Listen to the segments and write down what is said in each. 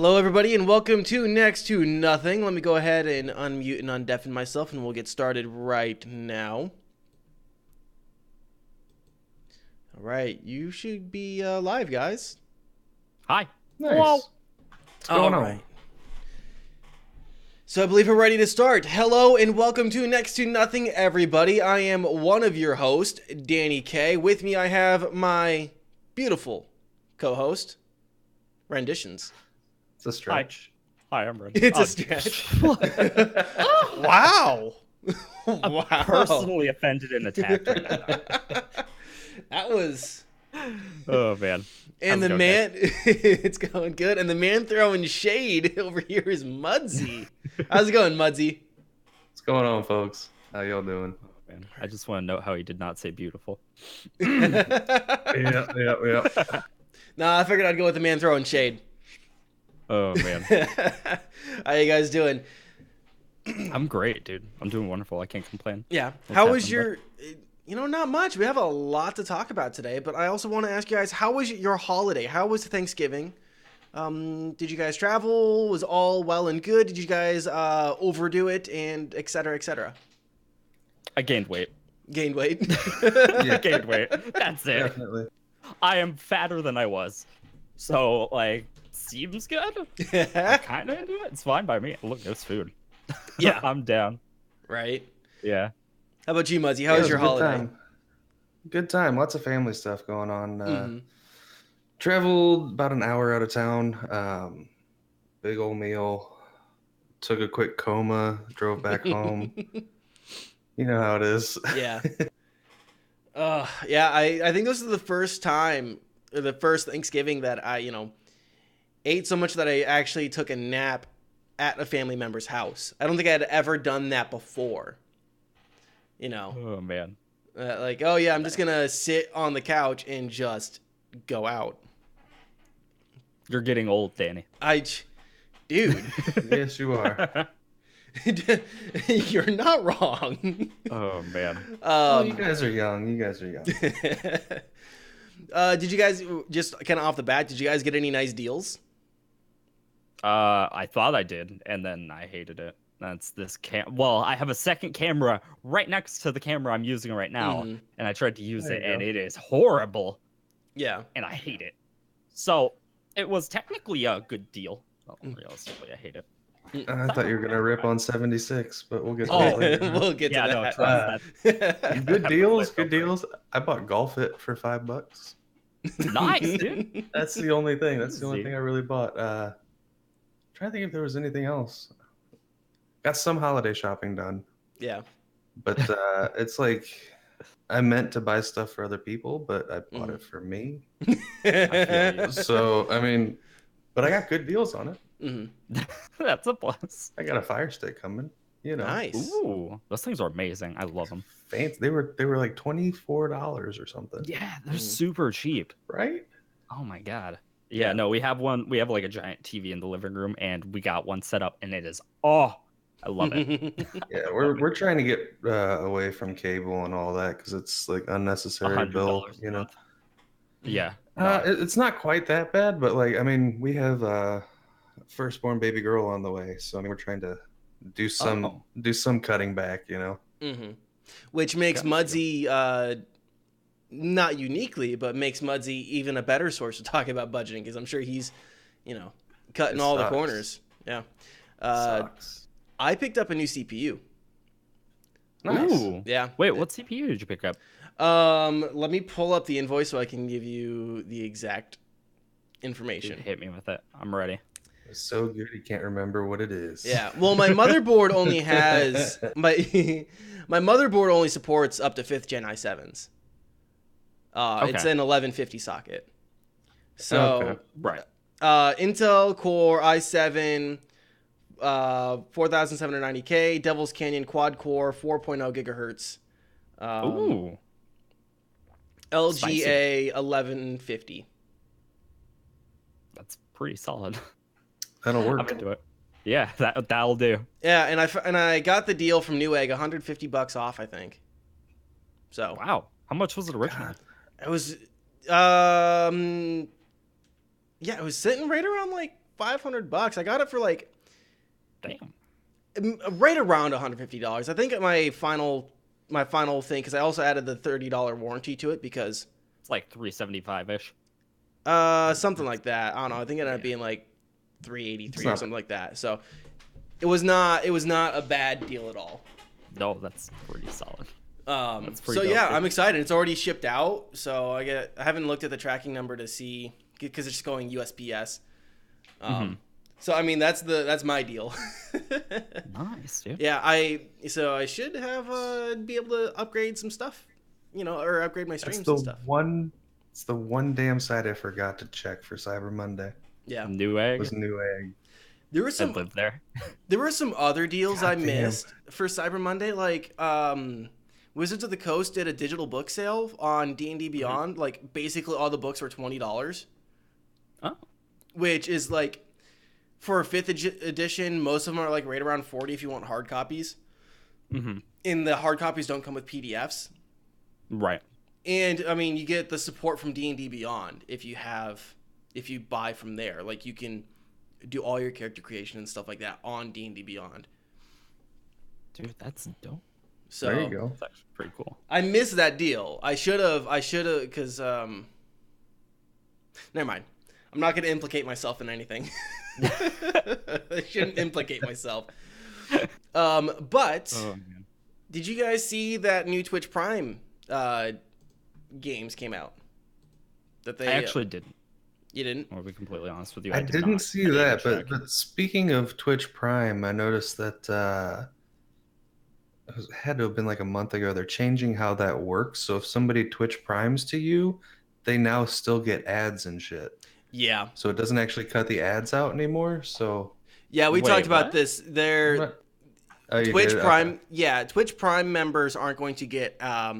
Hello, everybody, and welcome to Next to Nothing. Let me go ahead and unmute and undeafen myself, and we'll get started right now. All right, you should be live, guys. Hi. Nice. Hello. What's going on? Right. So I believe we're ready to start. Hello, and welcome to Next to Nothing, everybody. I am one of your hosts, Danie K. With me, I have my beautiful co-host, Renditions. It's a stretch. Hi, I'm ready. It's a stretch. Wow. Wow. I'm personally offended and attacked right now. That was... Oh, man. And How's the it man... It's going good. And the man throwing shade over here is Mudzzy. How's it going, Mudzzy? What's going on, folks? How y'all doing? Oh, man. I just want to note how he did not say beautiful. Yeah. Nah, I figured I'd go with the man throwing shade. Oh, man. How you guys doing? I'm great, dude. I'm doing wonderful. I can't complain. Yeah. What's How was happening, your... You know, not much. We have a lot to talk about today, but I also want to ask you guys, how was your holiday? How was Thanksgiving? Did you guys travel? Was all well and good? Did you guys overdo it and et cetera, et cetera? I gained weight. Gained weight? I gained weight. That's it. Definitely. I am fatter than I was. So, like, seems good. I'm kind of into it. It's fine by me. Look, there's food. Yeah. I'm down. Right. Yeah. How about you, Mudzzy? How Yeah, was it your a good holiday? time. Good time. Lots of family stuff going on. Mhm. Traveled about an hour out of town. Big old meal. Took a quick coma. Drove back home. You know how it is. Yeah. Yeah, I think this is the first time, or the first Thanksgiving that I, ate so much that I actually took a nap at a family member's house. I don't think I had ever done that before. Oh, man. Like, oh yeah, I'm just gonna sit on the couch and just go out. You're getting old, Danny. Dude, Yes, you are. you're not wrong. Oh, man. Oh, you guys are young. Did you guys, just kind of off the bat, did you guys get any nice deals? I thought I did, and then I hated it. That's this Well, I have a second camera right next to the camera I'm using right now, Mhm. and I tried to use There it, you and go. it is horrible, Yeah. and I hate it. So, it was technically a good deal. Well, Mm. realistically, I hate it. I thought you were gonna rip on 76, but we'll get to Oh, that later. We'll get Yeah, to no, that. trust that. Good deals. Good deals. I bought Golf It for $5. Nice, dude. That's the only thing. That's the only Easy. thing I really bought. Trying to think if there was anything else. Got some holiday shopping done, Yeah. but it's like I meant to buy stuff for other people, but I bought it for me. I feel you. So I mean, but I got good deals on it. Mhm. That's a plus. I got a Fire Stick coming. You know, Nice. Ooh, those things are amazing. I love them. fancy. They were like $24 or something, Yeah, they're Mm. super cheap. right? Oh my god. Yeah. Yeah, no, we have one. We have like a giant TV in the living room, and we got one set up, and it is I love it. Yeah, we're trying to get away from cable and all that because it's like unnecessary bill. $100 a You know. month. Yeah. It's not quite that bad, but like I mean, we have a firstborn baby girl on the way, so I mean, we're trying to do some cutting back, you know. Mhm. Which makes Gotcha. Mudzzy, not uniquely, but makes Mudzzy even a better source to talk about budgeting, because I'm sure he's, cutting It all the sucks. corners. Yeah. Sucks. I picked up a new CPU. Nice. Ooh. Yeah. Wait, what CPU did you pick up? Let me pull up the invoice so I can give you the exact Dude, information. hit me with it. I'm ready. It's so good he can't remember what it is. Yeah. Well, my motherboard only has my motherboard only supports up to 5th gen i7s. It's Okay. an 1150 socket. So, Okay. Right. Intel Core i7 4790K, Devil's Canyon quad core 4.0 gigahertz. Ooh. LGA 1150. That's pretty solid. That'll I'm work. into it. Yeah, that'll do. Yeah, and I got the deal from Newegg, $150 off, I think. So Wow. How much was it originally? it was, yeah, it was sitting right around like $500. I got it for like Damn. right around $150. I think my final thing, because I also added the $30 warranty to it because It's like $375-ish. something like that. I don't know. I think it ended up being like $383 or something like that. So it was not a bad deal at all. No, that's pretty solid. So yeah, I'm excited. It's already shipped out. So I haven't looked at the tracking number to see, because it's just going USPS. So I mean, that's my deal. Nice, dude. Yeah, I should have be able to upgrade some stuff, or upgrade my streams and stuff. It's the one damn site I forgot to check for Cyber Monday. Yeah, Newegg. Was Newegg. There were some. I lived there. There were some other deals I damn. missed for Cyber Monday, like Wizards of the Coast did a digital book sale on D&D Beyond. Like basically all the books were $20. Oh. Which is like, for 5th edition, most of them are like right around $40 if you want hard copies. And the hard copies don't come with PDFs. Right. And I mean, you get the support from D&D Beyond if you buy from there. Like you can do all your character creation and stuff like that on D&D Beyond. Dude, that's dope. So There you go. That's actually pretty cool. I missed that deal. I should have, because never mind. I'm not going to implicate myself in anything. I shouldn't implicate myself. But did you guys see that new Twitch Prime games came out? That they I actually didn't. You didn't? I'll be completely honest with you. I didn't see that, but speaking of Twitch Prime, I noticed that it had to have been like a month ago. They're changing how that works. So if somebody Twitch Primes to you, they now still get ads and shit. Yeah. So it doesn't actually cut the ads out anymore. So yeah, we talked about this. Twitch Prime. Okay. Yeah, Twitch Prime members aren't going to get are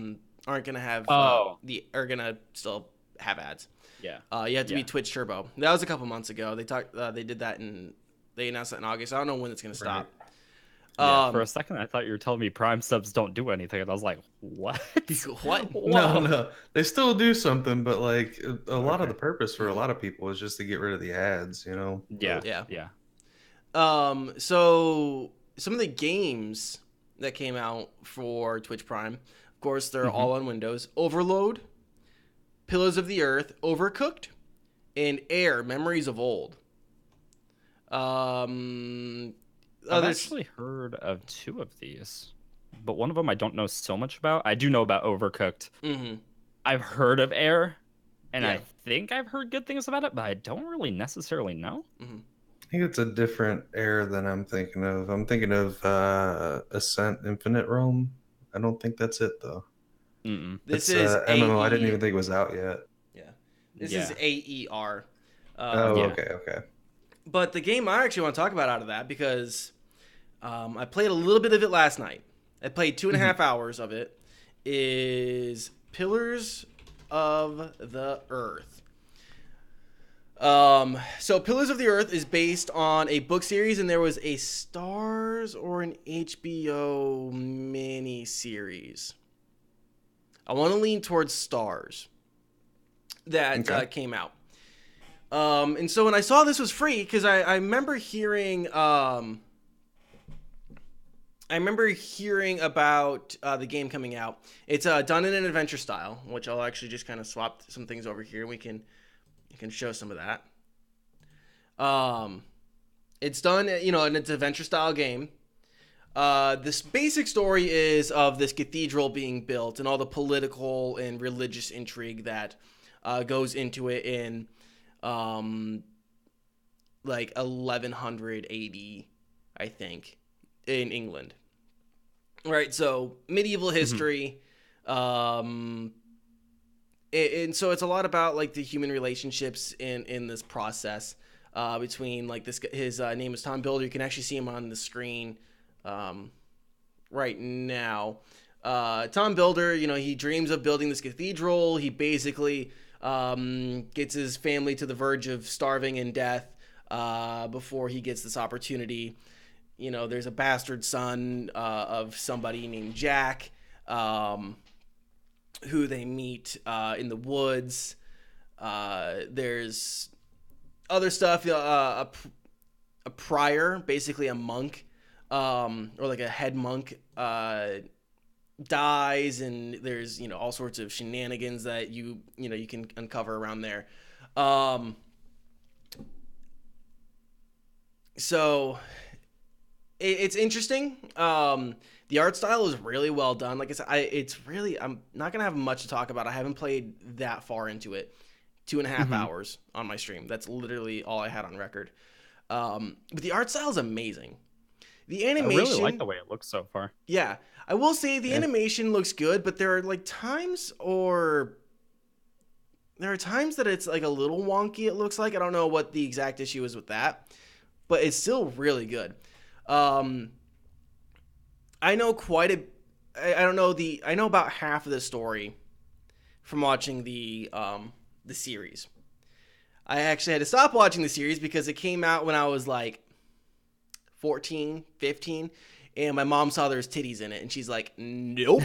gonna still have ads. Yeah. You have to be Twitch Turbo. That was a couple months ago. They did that they announced that in August. I don't know when it's gonna stop. Yeah, for a second, I thought you were telling me Prime subs don't do anything, and I was like, "What? What? No, they still do something, but like a lot of the purpose for a lot of people is just to get rid of the ads, you know." Yeah. So some of the games that came out for Twitch Prime, of course, they're all on Windows. Overload, Pillars of the Earth, Overcooked, and Air: Memories of Old. I've actually heard of 2 of these, but one of them I don't know so much about. I do know about Overcooked. I've heard of Air, and I think I've heard good things about it, but I don't really necessarily know. I think it's a different Air than I'm thinking of. I'm thinking of Ascent Infinite Realm. I don't think that's it, though. This is MMO. I didn't even think it was out yet. Yeah. This is AER. Okay. But the game I actually want to talk about out of that, because I played a little bit of it last night. I played 2.5 hours of it, is Pillars of the Earth. So Pillars of the Earth is based on a book series, and there was a Starz or an HBO mini series. I want to lean towards Starz that came out. And so when I saw this was free, because I remember hearing about the game coming out. It's done in an adventure style, which I'll actually just kind of swap some things over here. You can show some of that. It's done, in its adventure style game. This basic story is of this cathedral being built and all the political and religious intrigue that goes into it in like 1100 AD, I think, in England. Right, so medieval history, and so it's a lot about like the human relationships in this process between like this. His name is Tom Builder. You can actually see him on the screen right now. Tom Builder, he dreams of building this cathedral. He basically gets his family to the verge of starving and death before he gets this opportunity. There's a bastard son of somebody named Jack, who they meet in the woods. There's other stuff. A prior, basically a monk, or like a head monk, dies, and there's all sorts of shenanigans that you can uncover around there. So it's interesting. The art style is really well done. Like I said, I'm not gonna have much to talk about. I haven't played that far into it. 2.5 hours on my stream. That's literally all I had on record. But the art style is amazing. The animation, I really like the way it looks so far. Yeah, I will say the animation looks good, but there are like times that it's like a little wonky. It looks like I don't know what the exact issue is with that, but it's still really good. I know I know about half of the story from watching the series. I actually had to stop watching the series because it came out when I was like 14, 15, and my mom saw there's titties in it, and she's like, nope.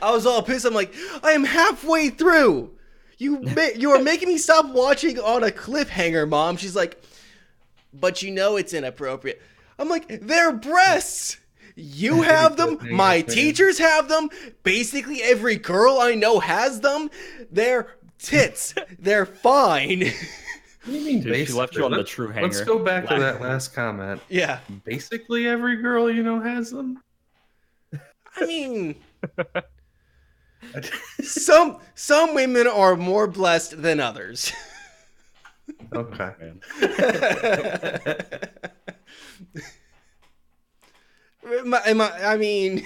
I was all pissed. I'm like, I am halfway through. You are making me stop watching on a cliffhanger, Mom. She's like, but it's inappropriate. I'm like, they're breasts. You have them. My teachers have them. Basically, every girl I know has them. They're tits. They're fine. What do you mean? Dude, she left you on the true hanger. Let's go back to that last comment. Yeah. Basically, every girl has them. I mean, some women are more blessed than others. Okay. I mean,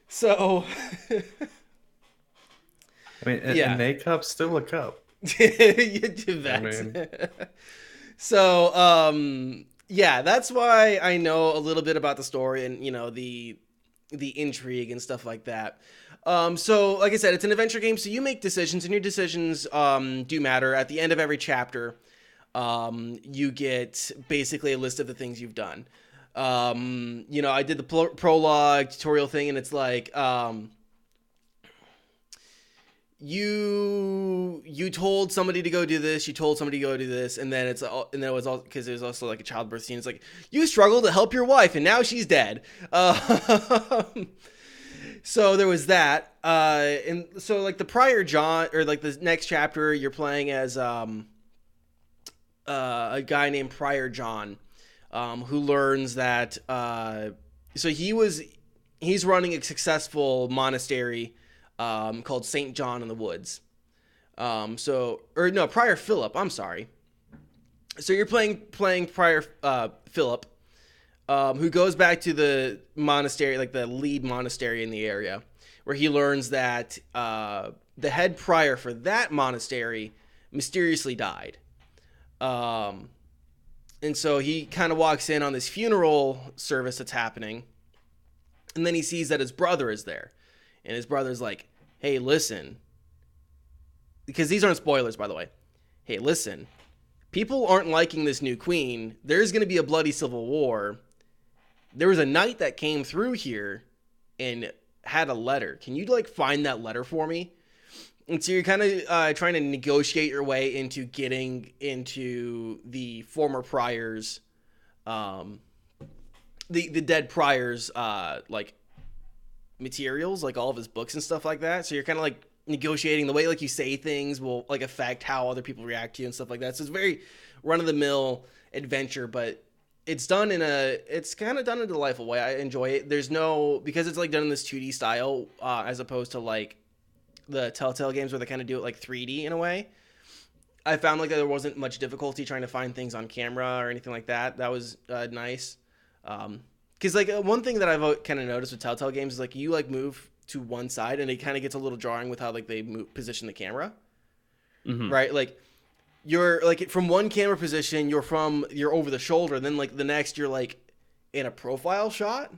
so. I mean, an A cup's still a cup. So, yeah, that's why I know a little bit about the story and the intrigue and stuff like that. So, like I said, it's an adventure game, so you make decisions, and your decisions do matter. At the end of every chapter, you get basically a list of the things you've done. I did the prologue tutorial thing, and it's like, you told somebody to go do this, you told somebody to go do this, and then it was all because there's also like a childbirth scene. It's like, you struggled to help your wife, and now she's dead. So there was that, and so like the prior John, or like the next chapter, you're playing as a guy named Prior John, who learns that so he's running a successful monastery called St. John in the Woods. Prior Philip, I'm sorry. So you're playing Prior Philip, who goes back to the monastery, like the lead monastery in the area, where he learns that the head prior for that monastery mysteriously died. And so he kind of walks in on this funeral service that's happening, and then he sees that his brother is there. And his brother's like, hey, listen, because these aren't spoilers, by the way. Hey, listen, people aren't liking this new queen. There's going to be a bloody civil war. There was a knight that came through here and had a letter. Can you find that letter for me? And so you're kind of trying to negotiate your way into getting into the former prior's, the dead prior's, materials, like all of his books and stuff like that. So you're kind of negotiating the way you say things will affect how other people react to you and stuff like that. So it's very run-of-the-mill adventure, but it's kind of done in a delightful way. I enjoy it. Because it's done in this 2D style, as opposed to the Telltale games where they kind of do it 3D in a way. I found that there wasn't much difficulty trying to find things on camera or anything like that. That was nice. Because one thing that I've kind of noticed with Telltale games is you move to one side and it kind of gets a little jarring with how they position the camera, right? You're from one camera position, you're over the shoulder, and then the next you're in a profile shot,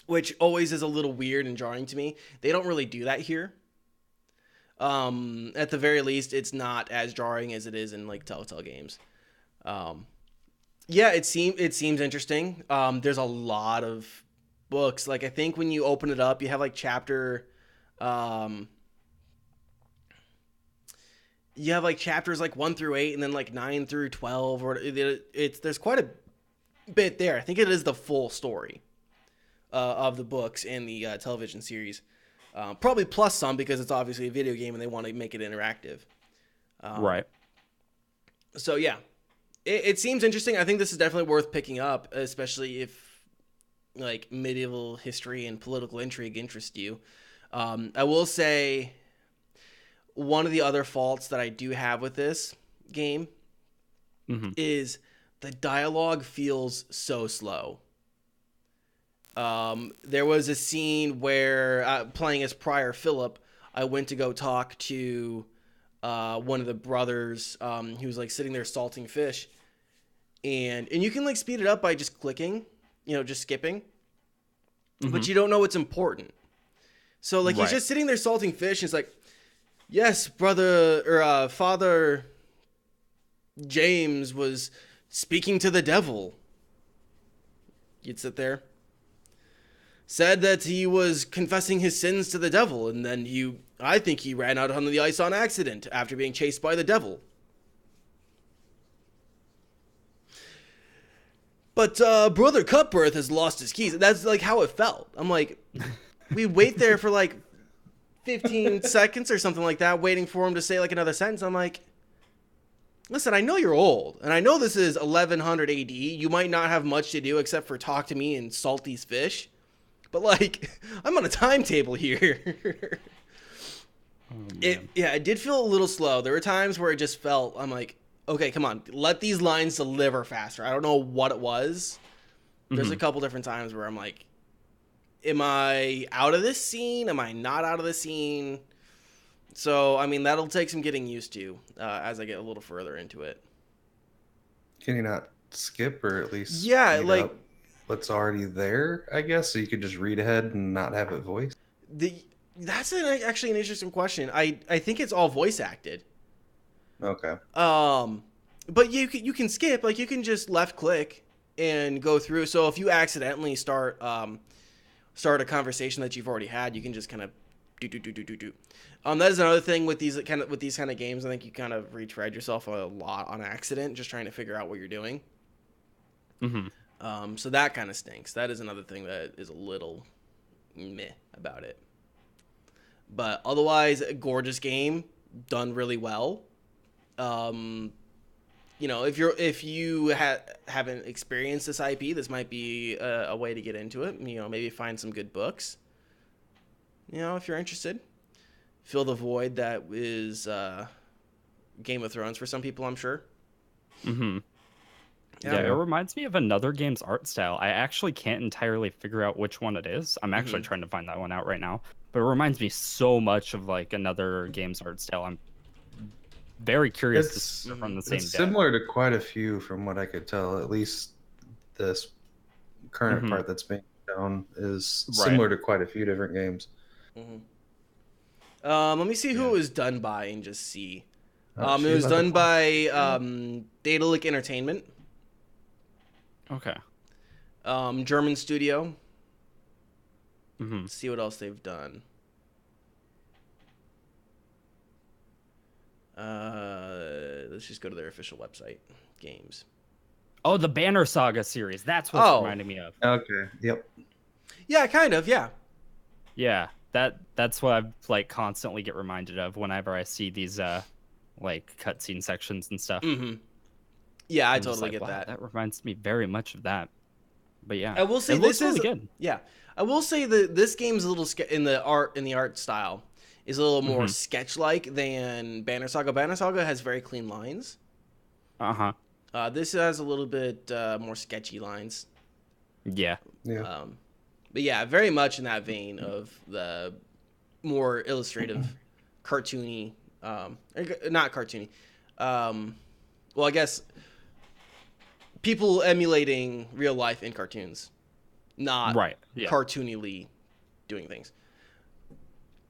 which always is a little weird and jarring to me. They don't really do that here. At the very least, it's not as jarring as it is in Telltale games. Yeah, it seems interesting. There's a lot of books. I think when you open it up, you have chapter you have like chapters like 1 through 8 and then like 9 through 12, or there's quite a bit there. I think it is the full story of the books and the television series. Probably plus some, because it's obviously a video game and they want to make it interactive. Right. So yeah, it seems interesting. I think this is definitely worth picking up, especially if like medieval history and political intrigue interest you. I will say one of the other faults that I do have with this game is the dialogue feels so slow. There was a scene where, playing as Prior Philip, I went to go talk to one of the brothers who was like sitting there salting fish, and you can like speed it up by just clicking, just skipping, but you don't know what's important. So like he's just sitting there salting fish, and it's like, yes, brother, or Father James was speaking to the devil. You'd sit there. Said that he was confessing his sins to the devil, and then I think he ran out on the ice on accident after being chased by the devil. But Brother Cutbirth has lost his keys. That's like how it felt. I'm like, we wait there for like 15 seconds or something like that, waiting for him to say like another sentence. I'm like, listen, I know you're old, and I know this is 1100 AD. You might not have much to do except for talk to me and salt these fish. But, like, I'm on a timetable here. It did feel a little slow. There were times where it just felt, I'm like, okay, come on, let these lines deliver faster. I don't know what it was. There's a couple different times where I'm like, am I out of this scene? Am I not out of the scene? So, I mean, that'll take some getting used to as I get a little further into it. Can you not skip, or at least like what's already there, I guess, so you could just read ahead and not have it voiced? That's actually an interesting question. I think it's all voice acted. Okay. But you can skip. Like, you can just left click and go through. So if you accidentally start a conversation that you've already had, you can just kind of do. That is another thing with these kind of games. I think you kind of retread yourself a lot on accident, just trying to figure out what you're doing. So that kind of stinks. That is another thing that is a little meh about it. But otherwise, a gorgeous game, done really well. If you haven't experienced this IP, this might be a way to get into it. Maybe find some good books. If you're interested, fill the void that is Game of Thrones for some people, I'm sure. Yeah, it reminds me of another game's art style. I actually can't entirely figure out which one it is. I'm actually trying to find that one out right now. But it reminds me so much of like another game's art style. I'm very curious to see from the same It's similar to quite a few, from what I could tell. At least this current part that's being shown is similar to quite a few different games. Let me see who it was done by and just see. It was done by Daedalic Entertainment. Okay. German studio. Let's see what else they've done. Let's just go to their official website. Games. Oh, the Banner Saga series. That's what's reminding me of. Okay. Yep. Yeah, kind of. Yeah. Yeah. That's what I like constantly get reminded of whenever I see these like cutscene sections and stuff. Yeah, I totally get that. That reminds me very much of that. But yeah, I will say this is really good. Yeah, I will say that this game's a little in the art style is a little more sketch-like than Banner Saga. Banner Saga has very clean lines. This has a little bit more sketchy lines. Yeah. But yeah, very much in that vein of the more illustrative, cartoony, not cartoony. Well, I guess people emulating real life in cartoons, not cartoonily doing things.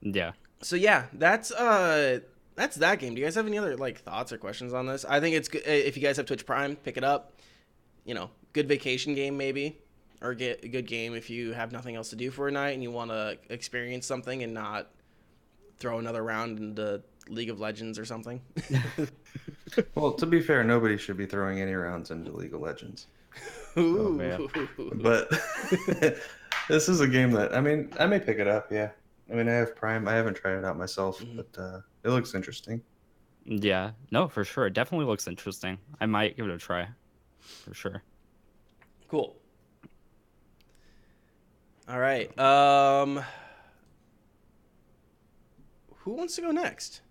Yeah. So yeah, that's that game. Do you guys have any other like thoughts or questions on this? I think it's good if you guys have Twitch Prime, pick it up. Good vacation game maybe, or get a good game if you have nothing else to do for a night and you want to experience something and not throw another round into League of Legends or something. Well, to be fair, nobody should be throwing any rounds into League of Legends. Oh man. But this is a game that I may pick it up. Yeah, I have Prime. I haven't tried it out myself, but it looks interesting. Yeah, no, for sure. It definitely looks interesting. I might give it a try, for sure. Cool. All right. Who wants to go next?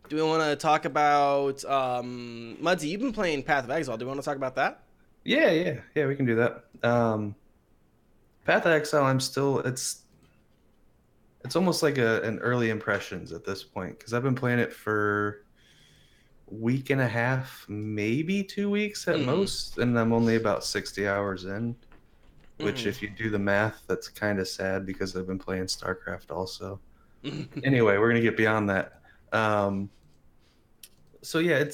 Do we want to talk about Mudsy? You've been playing Path of Exile. Do we want to talk about that? Yeah. We can do that. Path of Exile. I'm still. It's almost like an early impressions at this point because I've been playing it for a week and a half, maybe 2 weeks at most, and I'm only about 60 hours in. Which, if you do the math, that's kind of sad because I've been playing StarCraft also. Anyway, we're gonna get beyond that. So yeah,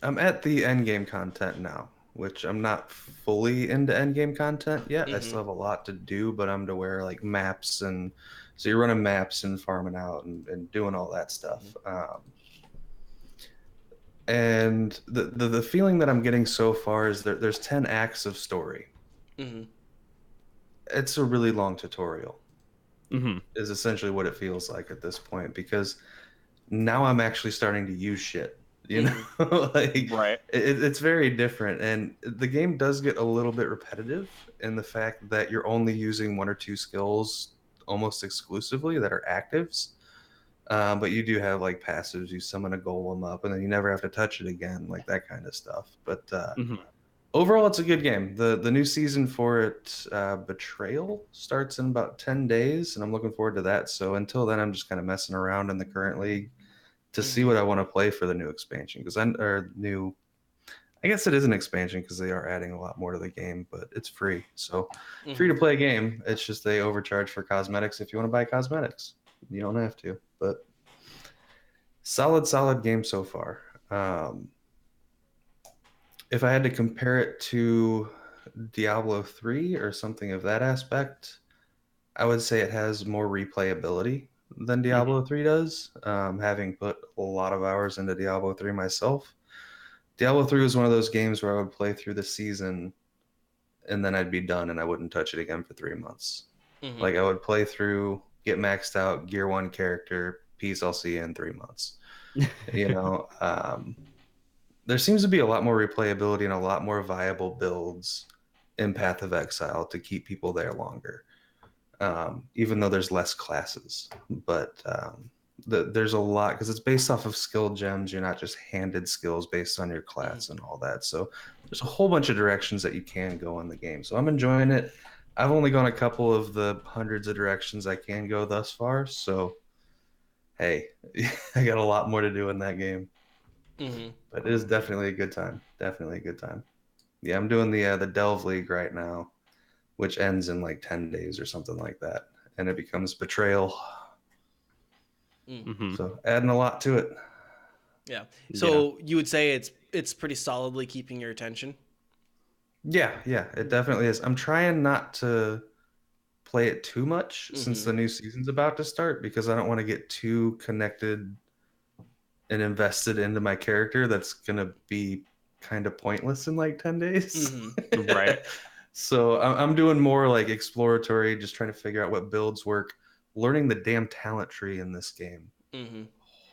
I'm at the endgame content now, which I'm not fully into endgame content yet. I still have a lot to do, but I'm to where like maps and so you're running maps and farming out and doing all that stuff. And the feeling that I'm getting so far is that there's 10 acts of story. It's a really long tutorial. Is essentially what it feels like at this point because now I'm actually starting to use shit. You know, like right. It's very different, and the game does get a little bit repetitive in the fact that you're only using 1 or 2 skills almost exclusively that are actives. But you do have like passives. You summon a golem up, and then you never have to touch it again, like that kind of stuff. But overall, it's a good game. The new season for it, Betrayal, starts in about 10 days, and I'm looking forward to that. So until then, I'm just kind of messing around in the current league to see what I want to play for the new expansion. I guess it is an expansion because they are adding a lot more to the game, but it's free. So free to play game. It's just they overcharge for cosmetics if you want to buy cosmetics. You don't have to, but solid game so far. If I had to compare it to Diablo 3 or something of that aspect, I would say it has more replayability than Diablo 3 does. Having put a lot of hours into Diablo 3 myself, Diablo 3 was one of those games where I would play through the season and then I'd be done and I wouldn't touch it again for 3 months. Like I would play through, get maxed out, gear 1 character, peace, I'll see you in 3 months. You know, there seems to be a lot more replayability and a lot more viable builds in Path of Exile to keep people there longer. Even though there's less classes, but there's a lot because it's based off of skill gems. You're not just handed skills based on your class and all that. So there's a whole bunch of directions that you can go in the game. So I'm enjoying it. I've only gone a couple of the hundreds of directions I can go thus far. So, hey, I got a lot more to do in that game. But it is definitely a good time. Definitely a good time. Yeah, I'm doing the Delve League right now, which ends in like 10 days or something like that. And it becomes Betrayal. So adding a lot to it. Yeah. So you would say it's pretty solidly keeping your attention? Yeah, it definitely is. I'm trying not to play it too much since the new season's about to start because I don't want to get too connected and invested into my character that's going to be kind of pointless in like 10 days. Right. So I'm doing more like exploratory, just trying to figure out what builds work, learning the damn talent tree in this game.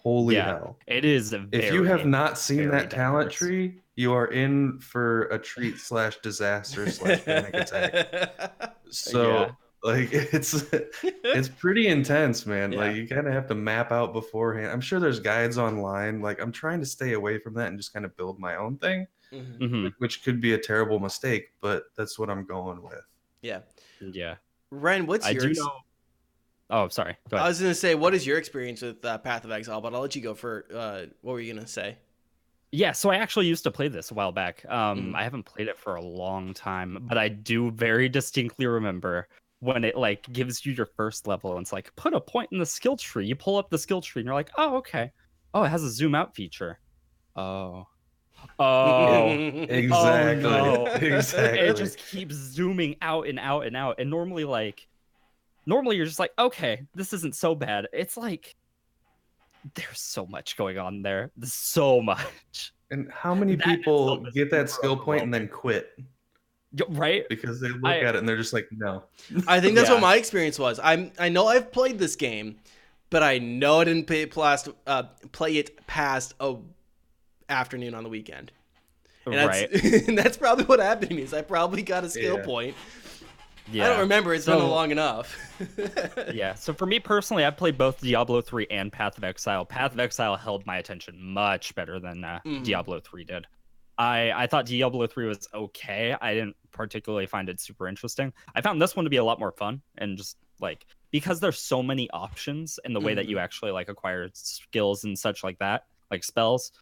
Holy hell. It is if you have not seen that talent tree, you are in for a treat / disaster / panic attack. So like it's pretty intense, man. Like you kind of have to map out beforehand. I'm sure there's guides online. Like I'm trying to stay away from that and just kind of build my own thing, which could be a terrible mistake, but that's what I'm going with. Yeah. Ren, what's yours? Oh, sorry. Go ahead. I was going to say, what is your experience with Path of Exile? But I'll let you go for what were you going to say? Yeah, so I actually used to play this a while back. I haven't played it for a long time, but I do very distinctly remember when it like gives you your first level and it's like, put a point in the skill tree. You pull up the skill tree and you're like, oh, okay. Oh, it has a zoom out feature. Oh, exactly. Oh, no. Exactly. It just keeps zooming out and out and out. And normally you're just like, okay, this isn't so bad. It's like there's so much going on there. There's so much. And how many people get that skill point and then quit? Right? Because they look at it and they're just like, no. I think that's what my experience was. I know I've played this game, but I know I didn't play it past a afternoon on the weekend. And and that's probably what happened to me. Is I probably got a skill point. Yeah. I don't remember. It's been long enough. Yeah. So for me personally, I played both Diablo 3 and Path of Exile. Path of Exile held my attention much better than Diablo 3 did. I thought Diablo 3 was okay. I didn't particularly find it super interesting. I found this one to be a lot more fun, and just like because there's so many options in the way that you actually like acquire skills and such like that, like spells.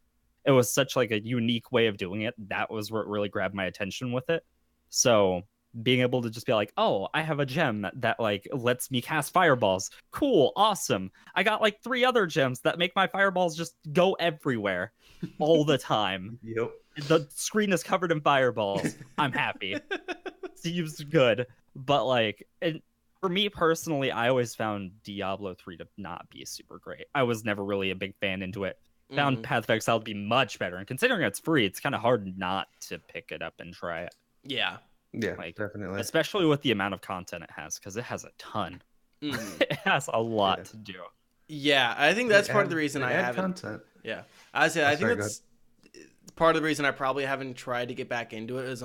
It was such like a unique way of doing it. That was what really grabbed my attention with it. So being able to just be like, oh, I have a gem that like lets me cast fireballs. Cool, awesome. I got like 3 other gems that make my fireballs just go everywhere all the time. Yep. The screen is covered in fireballs. I'm happy. Seems good. But like, for me personally, I always found Diablo 3 to not be super great. I was never really a big fan into it. Found Path of Exile to be much better. And considering it's free, it's kind of hard not to pick it up and try it. Yeah. Yeah, like, definitely. Especially with the amount of content it has, because it has a ton. It has a lot to do. Yeah, I think that's part of the reason I haven't. Content. Yeah. I think that's part of the reason I probably haven't tried to get back into it is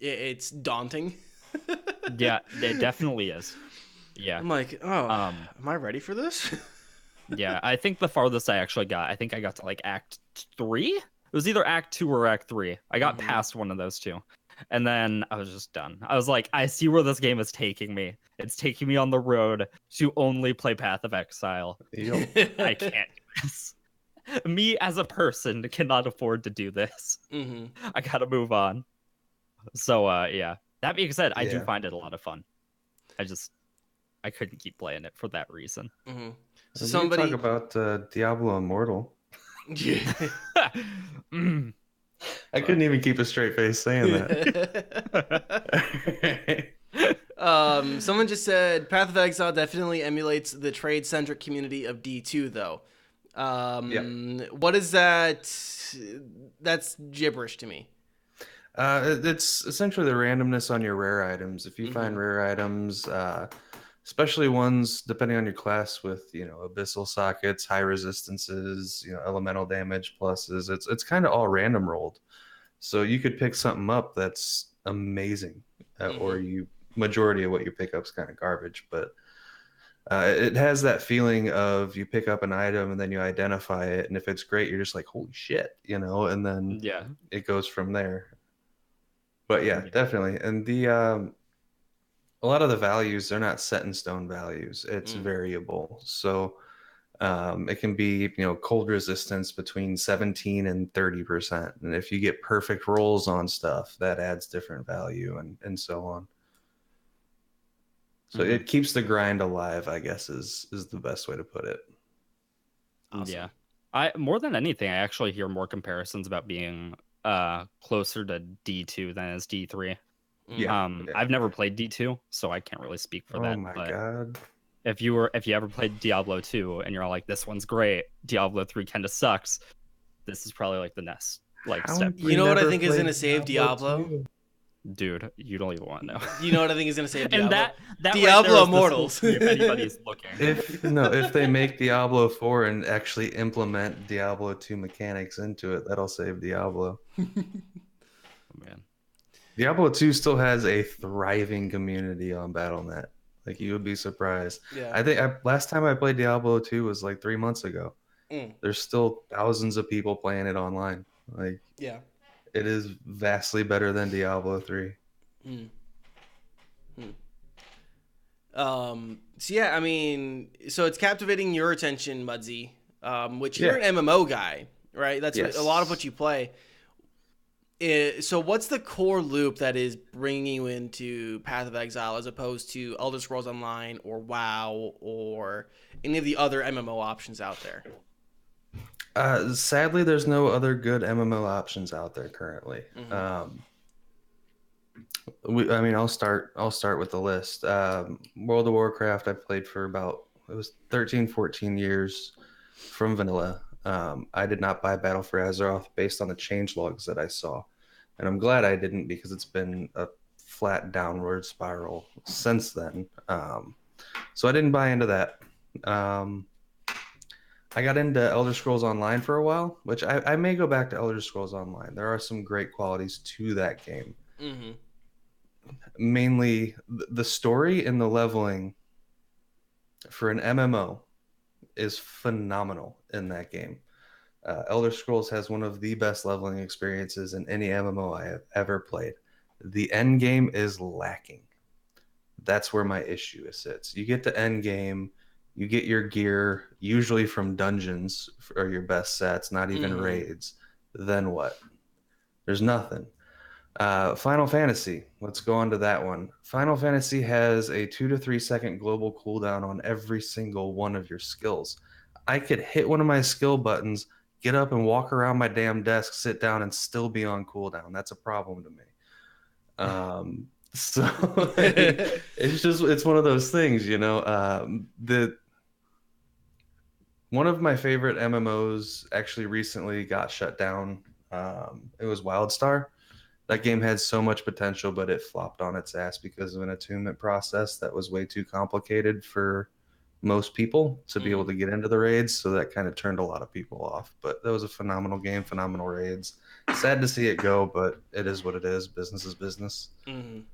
it's daunting. Yeah, it definitely is. Yeah. I'm like, am I ready for this? Yeah, I think the farthest I actually got, I think I got to like Act 3? It was either Act 2 or Act 3. I got past one of those two. And then I was just done. I was like, I see where this game is taking me. It's taking me on the road to only play Path of Exile. I can't do this. Me as a person cannot afford to do this. I gotta move on. So, yeah. That being said, I do find it a lot of fun. I couldn't keep playing it for that reason. So somebody talk about Diablo Immortal. I couldn't even keep a straight face saying that. Someone just said Path of Exile definitely emulates the trade-centric community of D2, though. What is that? That's gibberish to me. It's essentially the randomness on your rare items. If you find rare items, especially ones depending on your class with abyssal sockets, high resistances, elemental damage pluses, it's kind of all random rolled. So you could pick something up that's amazing, or majority of what you pick up is kind of garbage, but it has that feeling of you pick up an item and then you identify it, and if it's great, you're just like, holy shit, and then it goes from there. But yeah, definitely. And a lot of the values, they're not set in stone values. It's variable. So it can be, cold resistance between 17 and 30%. And if you get perfect rolls on stuff, that adds different value and so on. So it keeps the grind alive, I guess, is the best way to put it. Awesome. Yeah. More than anything, I actually hear more comparisons about being closer to D2 than as D3. I've never played D2, so I can't really speak for that. Oh my god. If you ever played Diablo 2 and you're all like, this one's great, Diablo 3 kind of sucks, this is probably like the next step. You know what I think is going to save Diablo? Dude, you don't even want to know. You know what I think is going to save Diablo? And that Diablo right Immortals. If anybody's looking. If they make Diablo 4 and actually implement Diablo 2 mechanics into it, that'll save Diablo. Oh, man. Diablo 2 still has a thriving community on Battle.net. Like, you would be surprised. Yeah. I think last time I played Diablo 2 was like 3 months ago. There's still thousands of people playing it online. Like, it is vastly better than Diablo 3. So yeah, I mean, so it's captivating your attention, Mudzzy, which you're an MMO guy, right? That's a lot of what you play. So what's the core loop that is bringing you into Path of Exile as opposed to Elder Scrolls Online or WoW or any of the other MMO options out there? Sadly, there's no other good MMO options out there currently. I'll start with the list. World of Warcraft, I played for about 13, 14 years. from vanilla. I did not buy Battle for Azeroth based on the changelogs that I saw, and I'm glad I didn't because it's been a flat downward spiral since then. So I didn't buy into that. I got into Elder Scrolls Online for a while, which I may go back to Elder Scrolls Online. There are some great qualities to that game. Mm-hmm. Mainly the story and the leveling for an MMO is phenomenal in that game. Elder Scrolls has one of the best leveling experiences in any MMO I have ever played. The end game is lacking. That's where my issue sits. You get to end game, you get your gear usually from dungeons or your best sets, not even raids. Then what? There's nothing. Final Fantasy. Let's go on to that one. Final Fantasy has a 2 to 3 second global cooldown on every single one of your skills. I could hit one of my skill buttons, get up and walk around my damn desk, sit down, and still be on cooldown. That's a problem to me. So it's one of those things, you know. One of my favorite MMOs actually recently got shut down. It was WildStar. That game had so much potential, but it flopped on its ass because of an attunement process that was way too complicated for most people to be able to get into the raids. So that kind of turned a lot of people off. But that was a phenomenal game, phenomenal raids. Sad to see it go, but it is what it is. Business is business. I'm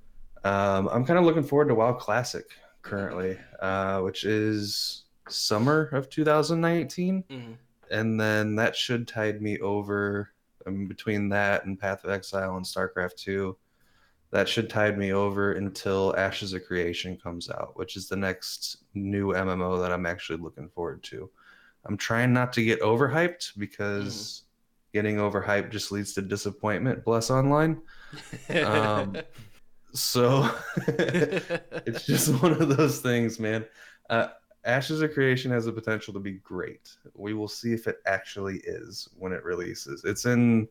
kind of looking forward to WoW Classic currently, which is summer of 2019. And then that should tide me over. Between that and Path of Exile and StarCraft 2, that should tide me over until Ashes of Creation comes out, which is the next new MMO that I'm actually looking forward to. I'm trying not to get overhyped because getting overhyped just leads to disappointment, bless online. So it's just one of those things, man. Ashes of Creation has the potential to be great. We will see if it actually is when it releases. It's in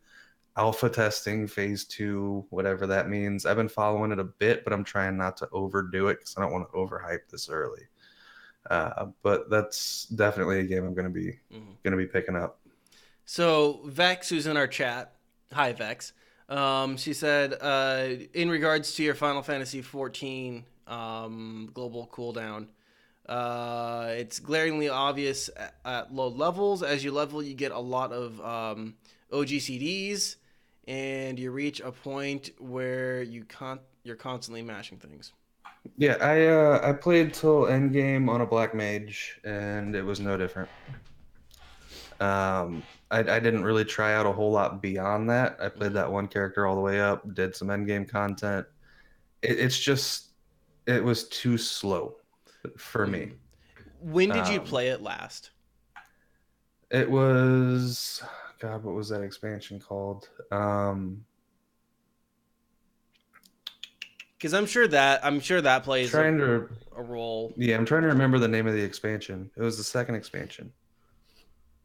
alpha testing, phase 2, whatever that means. I've been following it a bit, but I'm trying not to overdo it because I don't want to overhype this early. But that's definitely a game I'm going to be picking up. So Vex, who's in our chat, hi Vex. She said, in regards to your Final Fantasy 14 global cooldown. It's glaringly obvious at low levels. As you level, you get a lot of OGCDs, and you reach a point where you're constantly mashing things. Yeah, I played till endgame on a black mage, and it was no different. I didn't really try out a whole lot beyond that. I played that one character all the way up, did some endgame content. It was too slow for me. When did you play it last? It was, God, what was that expansion called? Because I'm sure that plays a role. Yeah, I'm trying to remember the name of the expansion. It was the second expansion.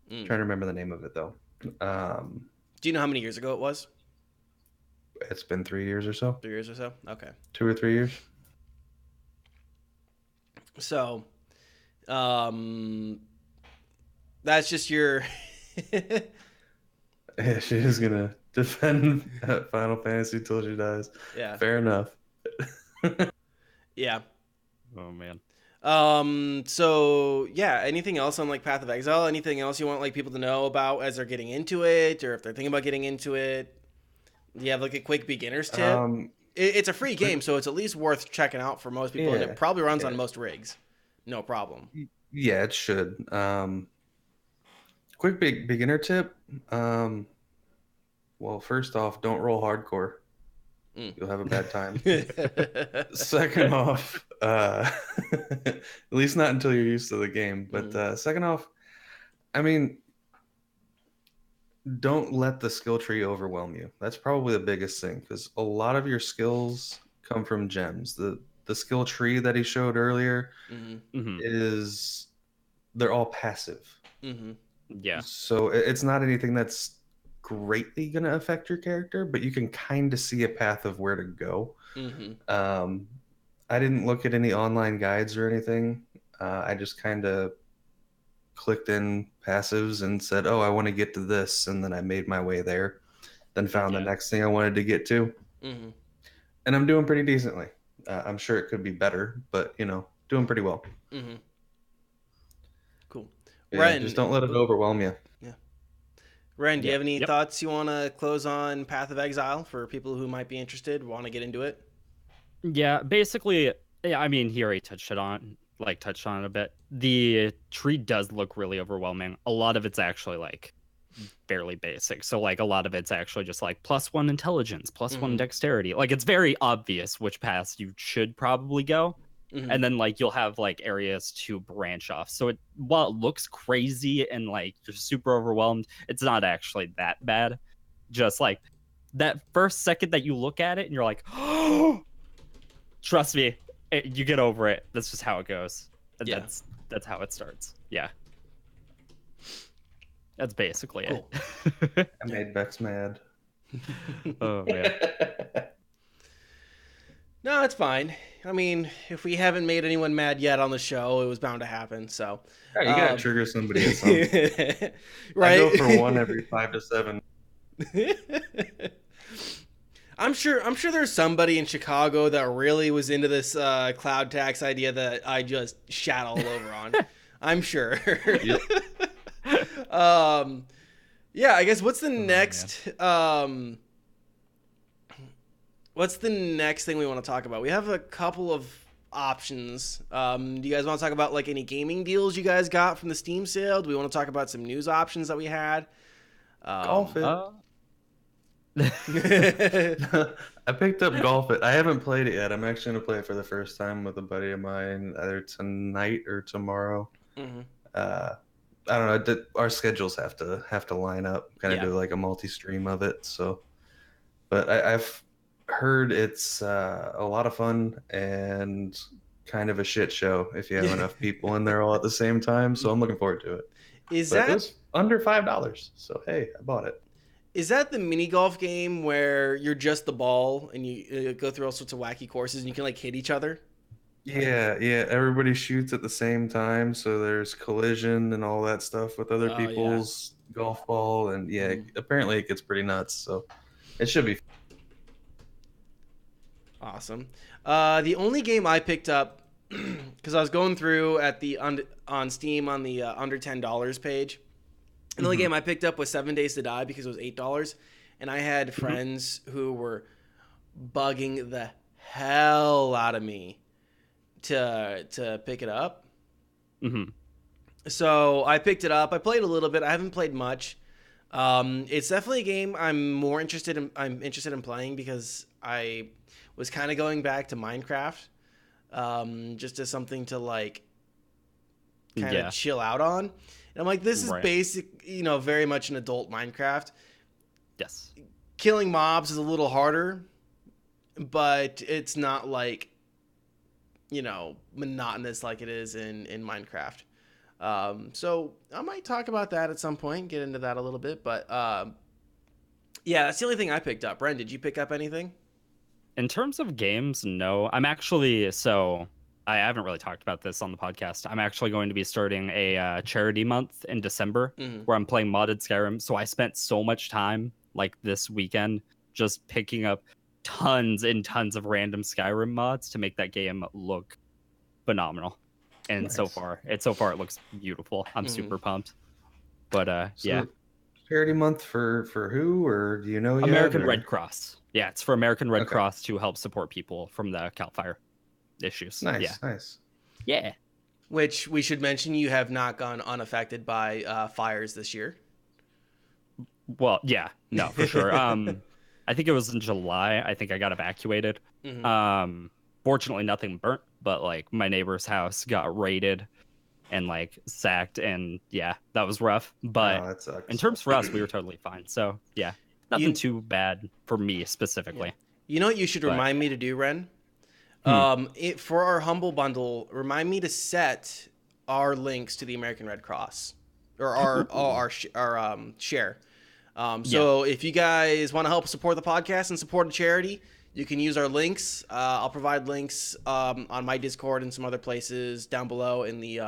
Trying to remember the name of it though. Do you know how many years ago it was? It's been 3 years or so. 3 years or so? Okay. 2 or 3 years. So, that's just your... Yeah, she is going to defend Final Fantasy till she dies. Yeah. Fair enough. Yeah. Oh, man. So yeah, anything else on like Path of Exile? Anything else you want like people to know about as they're getting into it, or if they're thinking about getting into it? Do you have like a quick beginner's tip? It's a free game, so it's at least worth checking out for most people, and it probably runs on most rigs, no problem. Yeah, it should. Quick beginner tip. Well, first off, don't roll hardcore. You'll have a bad time. Second off, at least not until you're used to the game. But second off, I mean, don't let the skill tree overwhelm you. That's probably the biggest thing, because a lot of your skills come from gems. The skill tree that he showed earlier is, they're all passive. Yeah. So it's not anything that's greatly going to affect your character, but you can kind of see a path of where to go. I didn't look at any online guides or anything. I just kind of clicked in passives and said, oh, I want to get to this. And then I made my way there, then found the next thing I wanted to get to. Mm-hmm. And I'm doing pretty decently. I'm sure it could be better, but, doing pretty well. Mm-hmm. Cool. Yeah, Ren, just don't let it overwhelm you. Yeah. Ren, do you have any thoughts you want to close on Path of Exile for people who might be interested, want to get into it? Yeah, basically, I mean, he already touched on it a bit. The tree does look really overwhelming. A lot of it's actually like fairly basic. So like a lot of it's actually just like +1 intelligence, +1 dexterity. Like it's very obvious which paths you should probably go. And then like you'll have like areas to branch off. So while it looks crazy and like you're super overwhelmed, it's not actually that bad. Just like that first second that you look at it and you're like, oh, trust me, you get over it. That's just how it goes. Yeah. That's how it starts. Yeah. That's basically it. I made Bex mad. Oh, man. No, it's fine. I mean, if we haven't made anyone mad yet on the show, it was bound to happen. So yeah, you gotta trigger somebody at some right? I go for one every 5 to 7. I'm sure there's somebody in Chicago that really was into this cloud tax idea that I just shat all over on. I'm sure. Yep. Yeah, I guess what's the next what's the next thing we want to talk about? We have a couple of options. Do you guys want to talk about like any gaming deals you guys got from the Steam sale? Do we want to talk about some news options that we had? Golf it. I picked up Golf It. I haven't played it yet. I'm actually going to play it for the first time with a buddy of mine either tonight or tomorrow. Mm-hmm. I don't know. Our schedules have to line up. Kind of do like a multi-stream of it. So, but I've heard it's a lot of fun and kind of a shit show if you have enough people in there all at the same time. So I'm looking forward to it. It was under $5. So hey, I bought it. Is that the mini golf game where you're just the ball and you go through all sorts of wacky courses and you can like hit each other? Yeah. Everybody shoots at the same time, so there's collision and all that stuff with other people's golf ball, and apparently it gets pretty nuts. So it should be awesome. The only game I picked up because I was going through at the on Steam on the under $10 page. The only game I picked up was 7 Days to Die because it was $8, and I had friends who were bugging the hell out of me to pick it up. Mm-hmm. So I picked it up. I played a little bit. I haven't played much. It's definitely a game I'm interested in playing because I was kind of going back to Minecraft, just as something to like kind of chill out on. And I'm like, this is basic, very much an adult Minecraft. Yes. Killing mobs is a little harder, but it's not like, monotonous like it is in Minecraft. So I might talk about that at some point, get into that a little bit. But that's the only thing I picked up. Bren, did you pick up anything? In terms of games, no. I'm actually, I haven't really talked about this on the podcast. I'm actually going to be starting a charity month in December where I'm playing modded Skyrim. So I spent so much time like this weekend just picking up tons and tons of random Skyrim mods to make that game look phenomenal. And nice. so far it looks beautiful. I'm super pumped. But charity month for who, or do you know yet? American Red Cross. Yeah, it's for American Red Cross to help support people from the Cal Fire issues. Nice. Yeah. Which we should mention, you have not gone unaffected by fires this year. Well, yeah, no, for sure. I think it was in July. I think I got evacuated. Mm-hmm. Fortunately, nothing burnt, but like my neighbor's house got raided and like sacked, and that was rough. But in terms for us, we were totally fine. So nothing too bad for me specifically. You know what you should remind me to do, Ren? For our Humble Bundle, remind me to set our links to the American Red Cross or our share. So if you guys want to help support the podcast and support a charity, You can use our links. I'll provide links on my Discord and some other places down below in the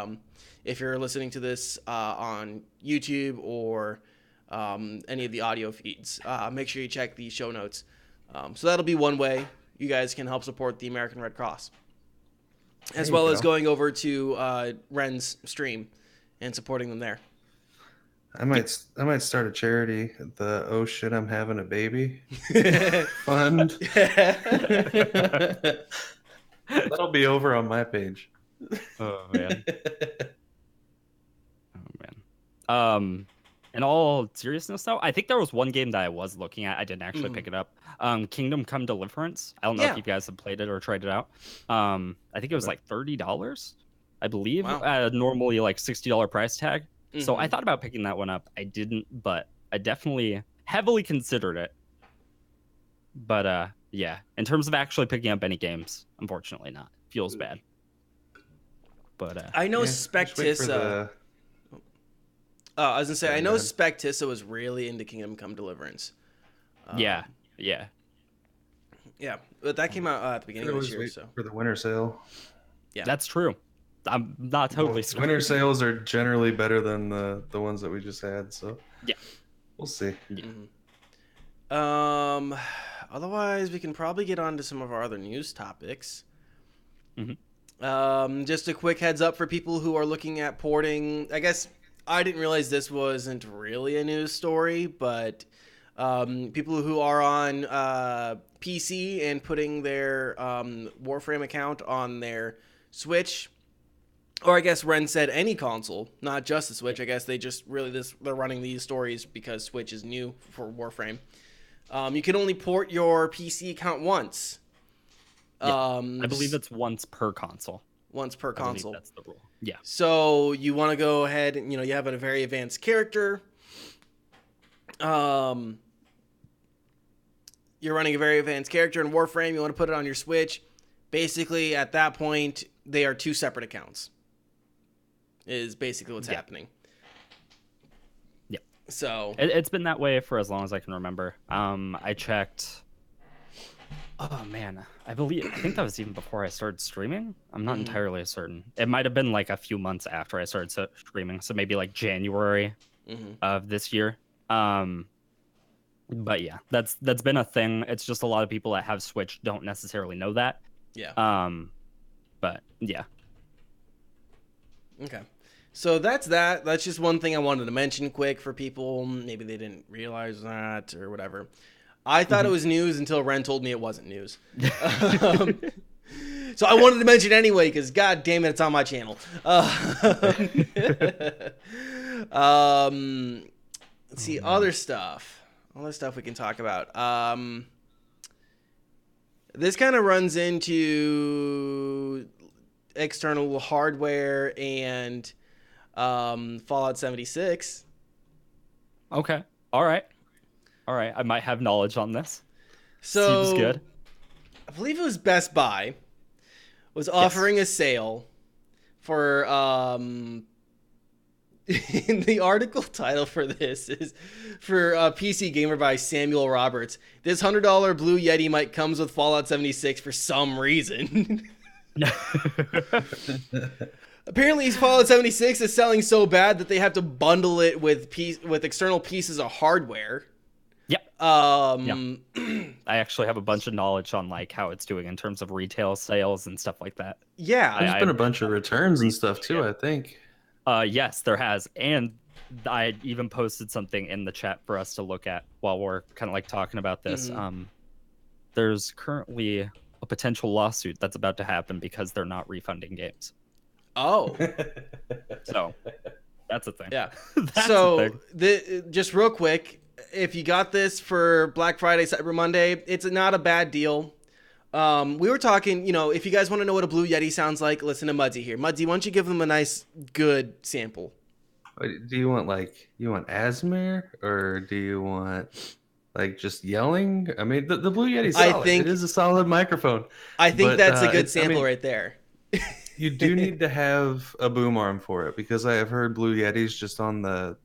if you're listening to this on YouTube or any of the audio feeds. Make sure you check the show notes. So that'll be one way you guys can help support the American Red Cross, as well as going over to Ren's stream and supporting them there. I might start a charity, the "Oh shit, I'm having a baby" fund. That'll be over on my page. Oh man. In all seriousness, though, I think there was one game that I was looking at. I didn't actually pick it up. Kingdom Come Deliverance. I don't know if you guys have played it or tried it out. I think it was like $30, I believe. Wow. Normally like $60 price tag. So I thought about picking that one up. I didn't, but I definitely heavily considered it. But yeah, in terms of actually picking up any games, unfortunately not. Feels bad. But I know Spectissa. I was gonna say I know Spectissa was really into Kingdom Come Deliverance. Yeah. But that came out at the beginning of this year. So for the winter sale. Yeah, that's true. I'm not totally. Winter sales are generally better than the ones that we just had. So yeah, we'll see. Yeah. Otherwise, we can probably get on to some of our other news topics. Just a quick heads up for people who are looking at porting. I guess I didn't realize this wasn't really a news story, but people who are on PC and putting their Warframe account on their Switch, or I guess Ren said any console, not just the Switch. I guess they just they're running these stories because Switch is new for Warframe. You can only port your PC account once. Yeah, I believe it's once per console. Once per console. That's the rule. Yeah. So you want to go ahead and, you have a very advanced character. You're running a very advanced character in Warframe. You want to put it on your Switch. Basically, at that point, they are two separate accounts. Is basically what's happening. Yeah. So it's been that way for as long as I can remember. I checked. Oh man, I think that was even before I started streaming. I'm not entirely certain. It might have been like a few months after I started streaming, so maybe like January of this year. But yeah, that's been a thing. It's just a lot of people that have Switch don't necessarily know that. Yeah. But yeah. Okay. So that's that. That's just one thing I wanted to mention quick for people. Maybe they didn't realize that or whatever. I thought it was news until Ren told me it wasn't news. So I wanted to mention anyway because, god damn it, it's on my channel. Let's see, other stuff we can talk about. This kind of runs into external hardware and Fallout 76. Okay. All right. I might have knowledge on this. So seems good. I believe it was Best Buy was offering a sale for the article title for this is for PC Gamer by Samuel Roberts. This $100 Blue Yeti mic comes with Fallout 76 for some reason. Apparently, Fallout 76 is selling so bad that they have to bundle it with external pieces of hardware. Yep. I actually have a bunch of knowledge on like how it's doing in terms of retail sales and stuff like that. Yeah, there's been a bunch of returns and stuff too. I think. Yes, there has, and I even posted something in the chat for us to look at while we're kind of like talking about this. There's currently a potential lawsuit that's about to happen because they're not refunding games. Oh, so that's a thing. Yeah. So just real quick, if you got this for Black Friday, Cyber Monday, it's not a bad deal. We were talking, if you guys want to know what a Blue Yeti sounds like, listen to Mudzzy here. Mudzzy, why don't you give them a nice, good sample? Do you want ASMR or do you want like just yelling? I mean, the Blue Yeti's solid. It is a solid microphone. I think that's a good sample right there. You do need to have a boom arm for it because I have heard Blue Yetis just on the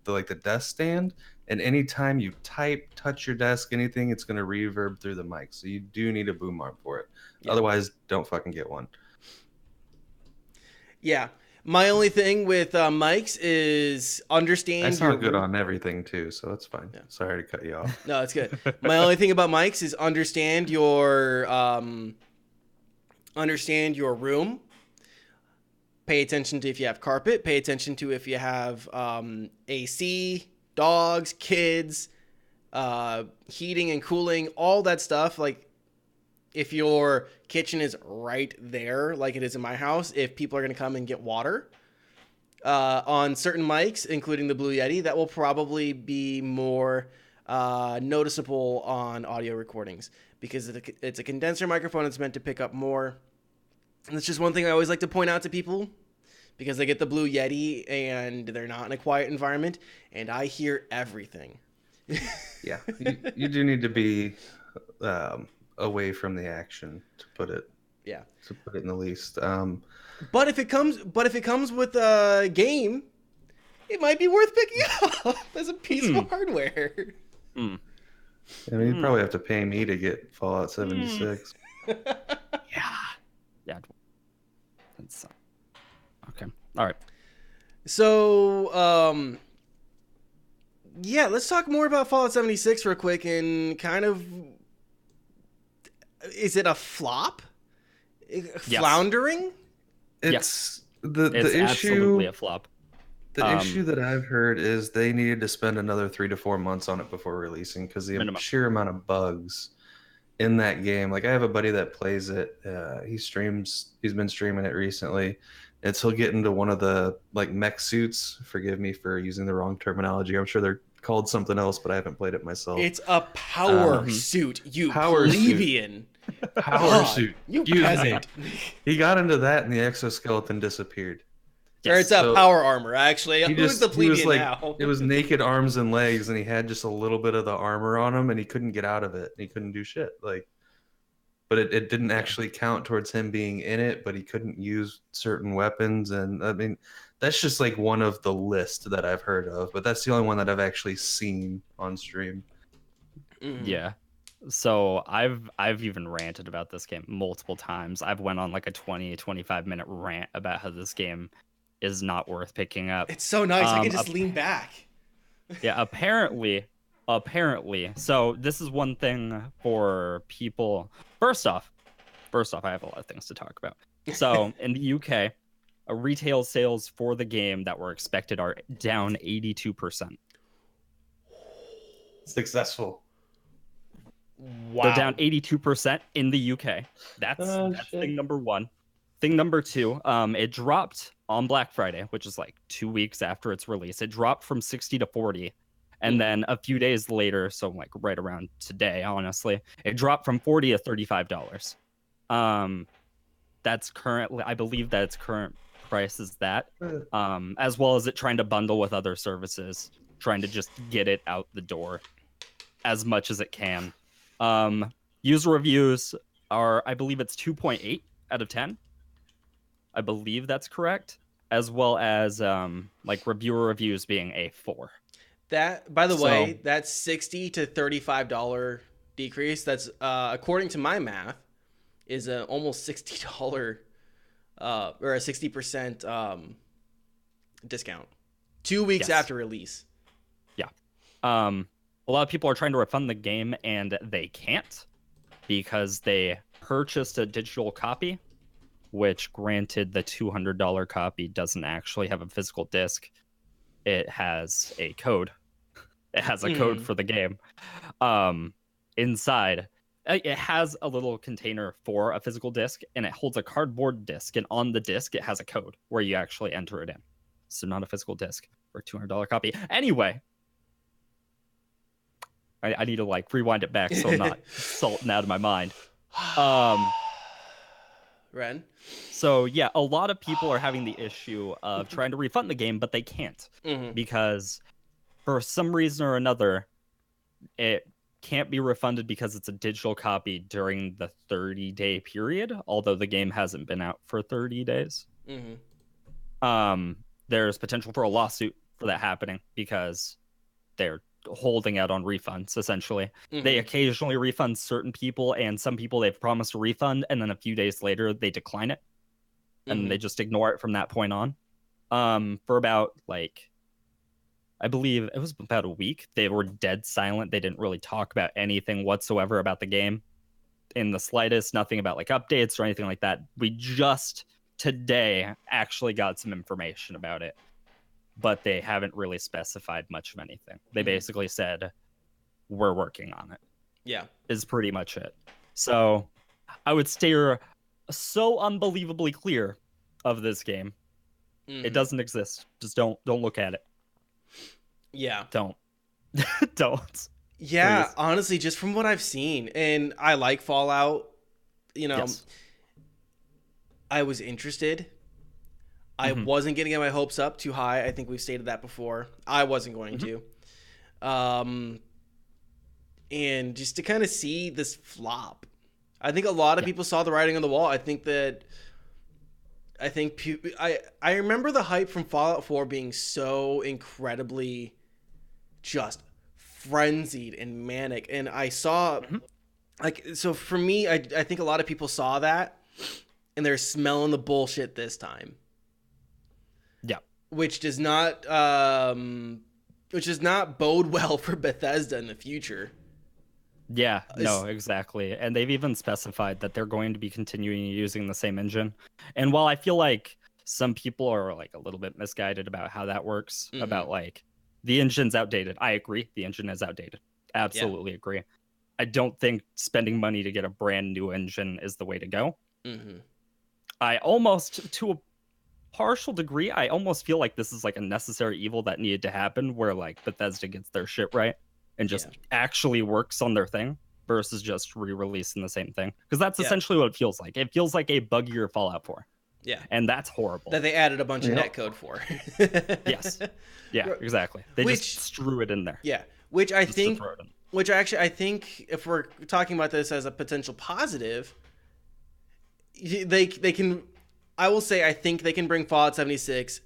desk stand, and anytime you type, touch your desk, anything, it's going to reverb through the mic. So you do need a boom arm for it. Yeah. Otherwise, don't fucking get one. Yeah. My only thing with mics is understand. I sound good on everything too, so that's fine. Yeah. Sorry to cut you off. No, it's good. My only thing about mics is understand your room. Pay attention to if you have carpet. Pay attention to if you have AC, dogs, kids, heating and cooling, all that stuff. Like, if your kitchen is right there, like it is in my house, if people are going to come and get water on certain mics, including the Blue Yeti, that will probably be more noticeable on audio recordings because it's a condenser microphone. It's meant to pick up more. And it's just one thing I always like to point out to people because they get the Blue Yeti and they're not in a quiet environment, and I hear everything. Yeah, you do need to be away from the action to put it in the least. But if it comes with a game, it might be worth picking up as a piece of hardware. I mean, you probably have to pay me to get Fallout 76. Yeah. That's okay. All right. So, let's talk more about Fallout 76 real quick and kind of. Is it a flop? Floundering? It's the issue. Absolutely a flop. The issue that I've heard is they needed to spend another 3 to 4 months on it before releasing because the sheer amount of bugs in that game. Like, I have a buddy that plays it. He's been streaming it recently. He'll get into one of the like mech suits. Forgive me for using the wrong terminology. I'm sure they're called something else, but I haven't played it myself. It's a power suit, you plebeian. Power suit. You peasant. He got into that and the exoskeleton disappeared. Yes. Or it's a power armor, actually. Who's the plebeian now? It was naked arms and legs, and he had just a little bit of the armor on him, and he couldn't get out of it. He couldn't do shit. But it didn't actually count towards him being in it, but he couldn't use certain weapons. And I mean, that's just like one of the list that I've heard of, but that's the only one that I've actually seen on stream. Yeah. So I've even ranted about this game multiple times. I've went on like a 25 minute rant about how this game is not worth picking up. It's so nice. I can just lean back. Yeah, apparently. So this is one thing for people. First off, I have a lot of things to talk about. So in the UK, retail sales for the game that were expected are down 82%. Successful. Wow. They're down 82% in the UK. That's thing number one. Thing number two, it dropped on Black Friday, which is like 2 weeks after its release. It dropped from 60 to 40. And then a few days later, so like right around today, honestly, it dropped from $40 to $35. That's currently, I believe that its current price is that, as well as it trying to bundle with other services, trying to just get it out the door as much as it can. User reviews are, I believe it's 2.8 out of 10. I believe that's correct, as well as like reviewer reviews being a 4. That, by the way, that's $60 to $35 decrease. That's according to my math, is a almost $60 or a 60% discount. 2 weeks after release. Yeah. A lot of people are trying to refund the game and they can't because they purchased a digital copy, which granted the $200 copy doesn't actually have a physical disc. It has a code. It has a code for the game. Inside, it has a little container for a physical disc, and it holds a cardboard disc, and on the disc, it has a code where you actually enter it in. So not a physical disc for a $200 copy. Anyway, I need to like rewind it back so I'm not salting out of my mind. Ren? So yeah, a lot of people are having the issue of trying to refund the game, but they can't because for some reason or another, it can't be refunded because it's a digital copy during the 30-day period, although the game hasn't been out for 30 days. There's potential for a lawsuit for that happening because they're holding out on refunds, essentially. They occasionally refund certain people, and some people they've promised a refund, and then a few days later they decline it, and they just ignore it from that point on. For about, like, I believe it was about a week, they were dead silent. They didn't really talk about anything whatsoever about the game in the slightest, nothing about like updates or anything like that. We just today actually got some information about it, but they haven't really specified much of anything. They basically said, we're working on it. Yeah. Is pretty much it. So I would steer so unbelievably clear of this game. It doesn't exist. Just don't look at it. Yeah. Don't. Don't. Yeah, Please. honestly, just from what I've seen, and I like Fallout, you know, Yes. I was interested. I wasn't getting my hopes up too high. I think we've stated that before. I wasn't going to. And just to kind of see this flop, I think a lot of people saw the writing on the wall. I remember the hype from Fallout 4 being so incredibly just frenzied and manic, and I saw so for me, I think a lot of people saw that and they're smelling the bullshit this time. Yeah. Which does not bode well for Bethesda in the future. Yeah, no, exactly. And they've even specified that they're going to be continuing using the same engine. And while I feel like some people are like a little bit misguided about how that works, about like the engine's outdated. I agree. The engine is outdated. Absolutely agree. I don't think spending money to get a brand new engine is the way to go. I almost, to a partial degree, I almost feel like this is like a necessary evil that needed to happen, where like Bethesda gets their shit right and just actually works on their thing versus just re-releasing the same thing. Because that's essentially what it feels like. It feels like a buggier Fallout 4. Yeah. And that's horrible. That they added a bunch of netcode for. Yes. Yeah, exactly. They just strew it in there. Yeah. Which I think if we're talking about this as a potential positive, they can, I will say, I think they can bring Fallout 76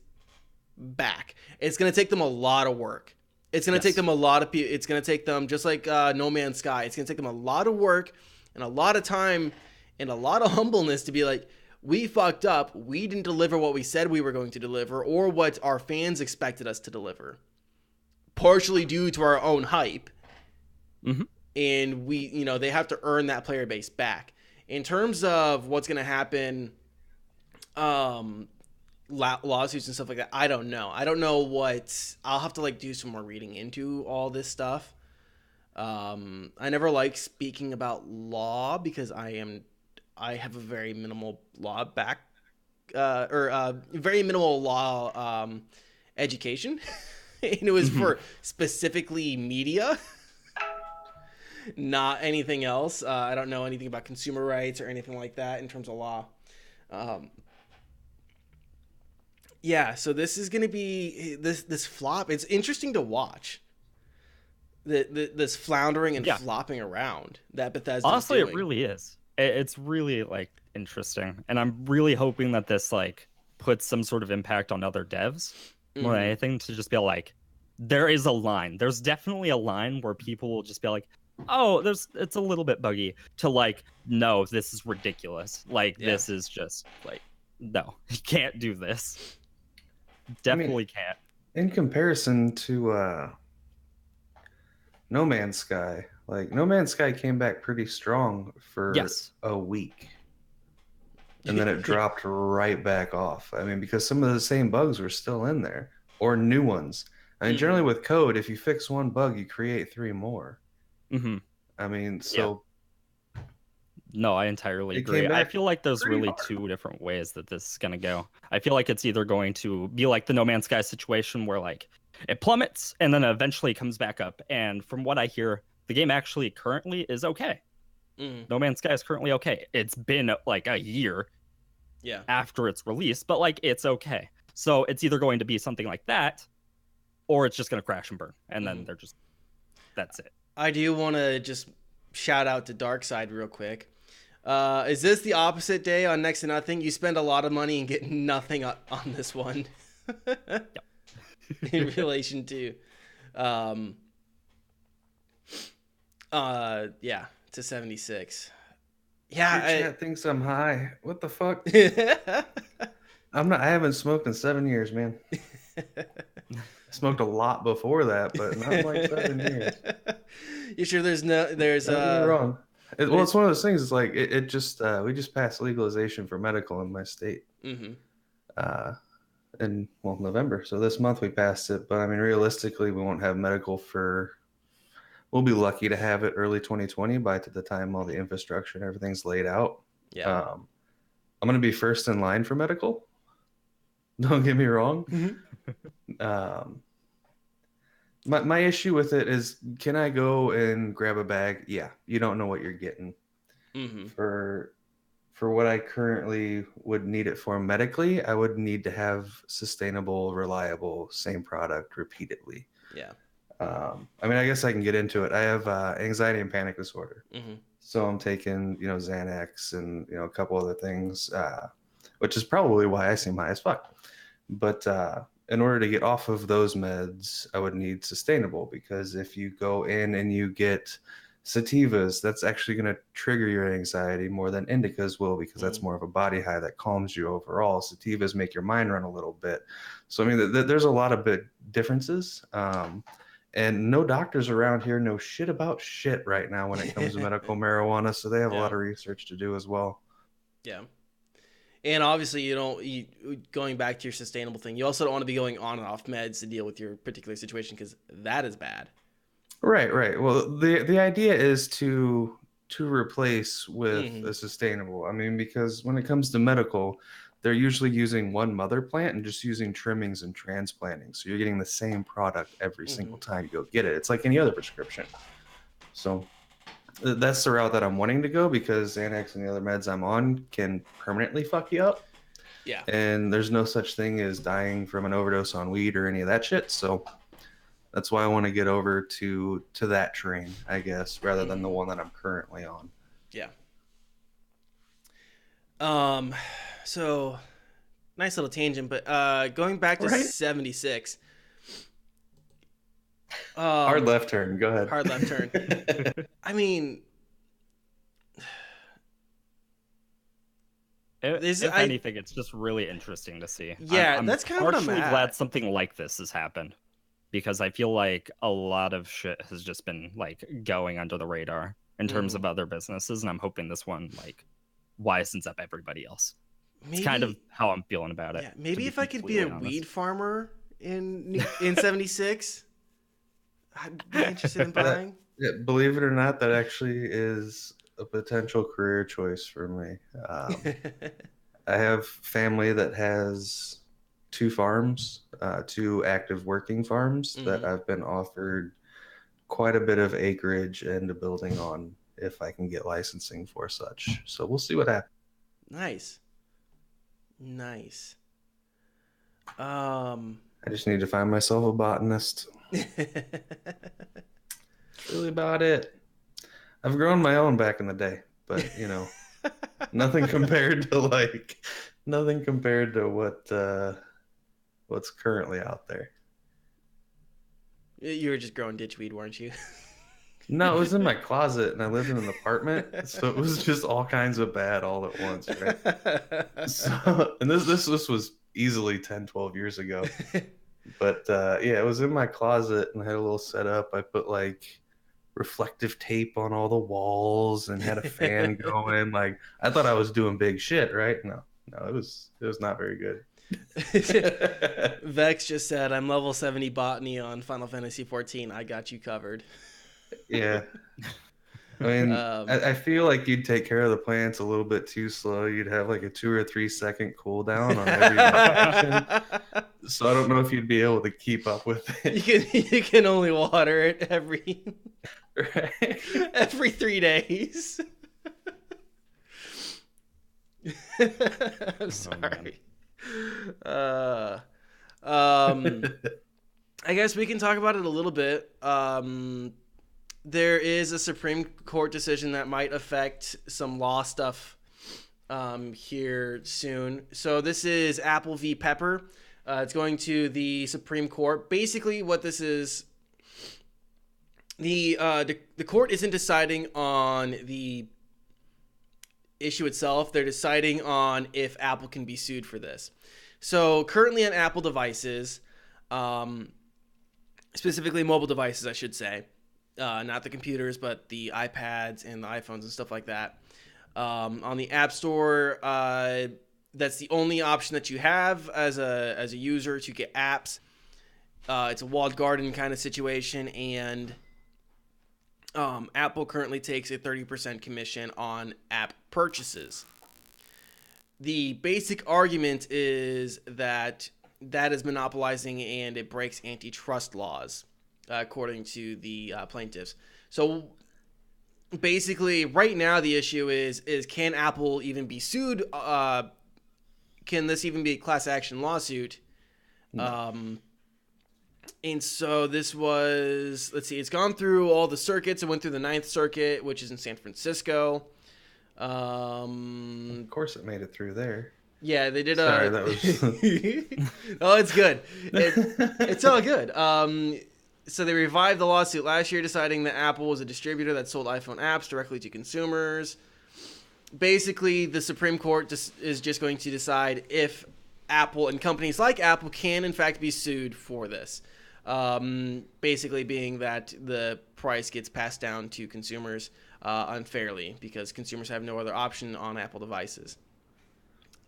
back. It's going to take them a lot of work. It's going to take them a lot of people. It's going to take them, just like No Man's Sky, it's going to take them a lot of work and a lot of time and a lot of humbleness to be like, we fucked up. We didn't deliver what we said we were going to deliver or what our fans expected us to deliver. Partially due to our own hype. And we, they have to earn that player base back. In terms of what's going to happen, lawsuits and stuff like that, I don't know. I don't know I'll have to like do some more reading into all this stuff. I never like speaking about law because I have a very minimal law very minimal law education. And it was for specifically media, not anything else. I don't know anything about consumer rights or anything like that in terms of law. So this is going to be this flop. It's interesting to watch this floundering and flopping around that Bethesda. Honestly, it really is. It's really like interesting, and I'm really hoping that this like puts some sort of impact on other devs more than anything, to just be like, there is a line. There's definitely a line where people will just be like, oh, it's a little bit buggy, to like, no, this is ridiculous. Like, this is just like, no, you can't do this. Definitely can't. In comparison to No Man's Sky, like No Man's Sky came back pretty strong for a week. And then it dropped right back off. I mean, because some of the same bugs were still in there, or new ones. I mean, generally with code, if you fix one bug, you create 3 more. I mean, so... No, I entirely agree. I feel like there's really 2 different ways that this is going to go. I feel like it's either going to be like the No Man's Sky situation where like it plummets and then eventually comes back up. And from what I hear, the game actually currently is okay. No Man's Sky is currently okay. It's been like a year after its release, but like it's okay. So it's either going to be something like that, or it's just going to crash and burn. And then that's it. I do want to just shout out to Darkside real quick. Is this the opposite day on Next to Nothing? You spend a lot of money and get nothing on this one. In relation to Yeah, to 76. Yeah, Your chat thinks I'm high. What the fuck? I'm not. I haven't smoked in 7 years, man. I smoked a lot before that, but not in like 7 years. You sure there's no? There's Don't get me wrong. Well, it's one of those things. It's like it just we just passed legalization for medical in my state. Mm-hmm. In November. So this month we passed it, but I mean realistically we won't have medical for. We'll be lucky to have it early 2020 by the time all the infrastructure and everything's laid out. Yeah. I'm going to be first in line for medical. Don't get me wrong. Mm-hmm. My issue with it is, can I go and grab a bag? Yeah, you don't know what you're getting. Mm-hmm. For what I currently would need it for medically, I would need to have sustainable, reliable, same product repeatedly. Yeah. I mean, I guess I can get into it. I have anxiety and panic disorder. Mm-hmm. So I'm taking, Xanax and, a couple other things, which is probably why I seem high as fuck. But in order to get off of those meds, I would need sustainable, because if you go in and you get sativas, that's actually going to trigger your anxiety more than indicas will, because that's more of a body high that calms you overall. Sativas make your mind run a little bit. So, I mean, there's a lot of big differences. And no doctors around here know shit about shit right now when it comes to medical marijuana. So they have a lot of research to do as well. Yeah. And obviously, going back to your sustainable thing, you also don't want to be going on and off meds to deal with your particular situation, because that is bad. Right. Well, the idea is to replace with a sustainable. I mean, because when it comes to medical, they're usually using one mother plant and just using trimmings and transplanting. So you're getting the same product every single time you go get it. It's like any other prescription. So that's the route that I'm wanting to go, because Xanax and the other meds I'm on can permanently fuck you up. Yeah. And there's no such thing as dying from an overdose on weed or any of that shit. So that's why I want to get over to that train, I guess, rather than the one that I'm currently on. Yeah. So nice little tangent, but going back to 76. Hard left turn. Go ahead. Hard left turn. I mean, if anything, it's just really interesting to see. Yeah, that's kind of what I'm at. Glad something like this has happened, because I feel like a lot of shit has just been like going under the radar in terms of other businesses, and I'm hoping this one like wisens up everybody else. It's kind of how I'm feeling about it. Yeah, maybe if I could be a weed farmer in 76, I'd be interested in buying. Believe it or not, that actually is a potential career choice for me. I have family that has 2 farms, 2 active working farms that I've been offered quite a bit of acreage and a building on if I can get licensing for such. So we'll see what happens. Nice. I just need to find myself a botanist. That's really about it. I've grown my own back in the day, but nothing compared to what's currently out there. You were just growing ditchweed, weren't you? No, it was in my closet, and I lived in an apartment, so it was just all kinds of bad all at once, right? And this was easily 10, 12 years ago. But it was in my closet, and I had a little setup. I put like reflective tape on all the walls and had a fan going. Like, I thought I was doing big shit, right? No, it was not very good. Vex just said, "I'm level 70 botany on Final Fantasy 14. I got you covered." Yeah. I mean, I feel like you'd take care of the plants a little bit too slow. You'd have like a 2 or 3 second cooldown on every action. So I don't know if you'd be able to keep up with it. You can only water it every 3 days. I'm sorry. I guess we can talk about it a little bit. There is a Supreme Court decision that might affect some law stuff here soon. So this is Apple v. Pepper. It's going to the Supreme Court. Basically, what this is, the court isn't deciding on the issue itself. They're deciding on if Apple can be sued for this. So currently on Apple devices, specifically mobile devices, I should say, not the computers, but the iPads and the iPhones and stuff like that. On the App Store, that's the only option that you have as a user to get apps. It's a walled garden kind of situation, and Apple currently takes a 30% commission on app purchases. The basic argument is that is monopolizing and it breaks antitrust laws, according to the plaintiffs. So basically, right now the issue is can Apple even be sued? Can this even be a class action lawsuit? No. And so this was, it's gone through all the circuits. It went through the Ninth Circuit, which is in San Francisco. Of course it made it through there. Yeah, they did. Sorry, that was... Oh, it's good. It's all good. So they revived the lawsuit last year, deciding that Apple was a distributor that sold iPhone apps directly to consumers. Basically, the Supreme Court is just going to decide if Apple and companies like Apple can, in fact, be sued for this. Basically being that the price gets passed down to consumers unfairly because consumers have no other option on Apple devices.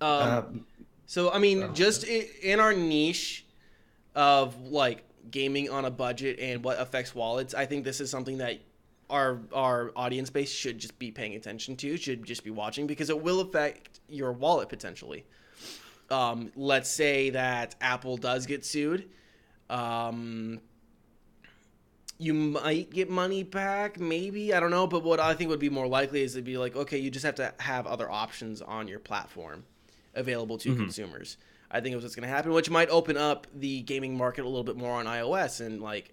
So, I mean, just in our niche of, like, gaming on a budget and what affects wallets, I think this is something that our audience base should just be paying attention to, should just be watching, because it will affect your wallet potentially. Let's say that Apple does get sued. You might get money back, maybe, I don't know, but what I think would be more likely is to be like, okay, you just have to have other options on your platform available to consumers. I think it was what's going to happen, which might open up the gaming market a little bit more on iOS, and like,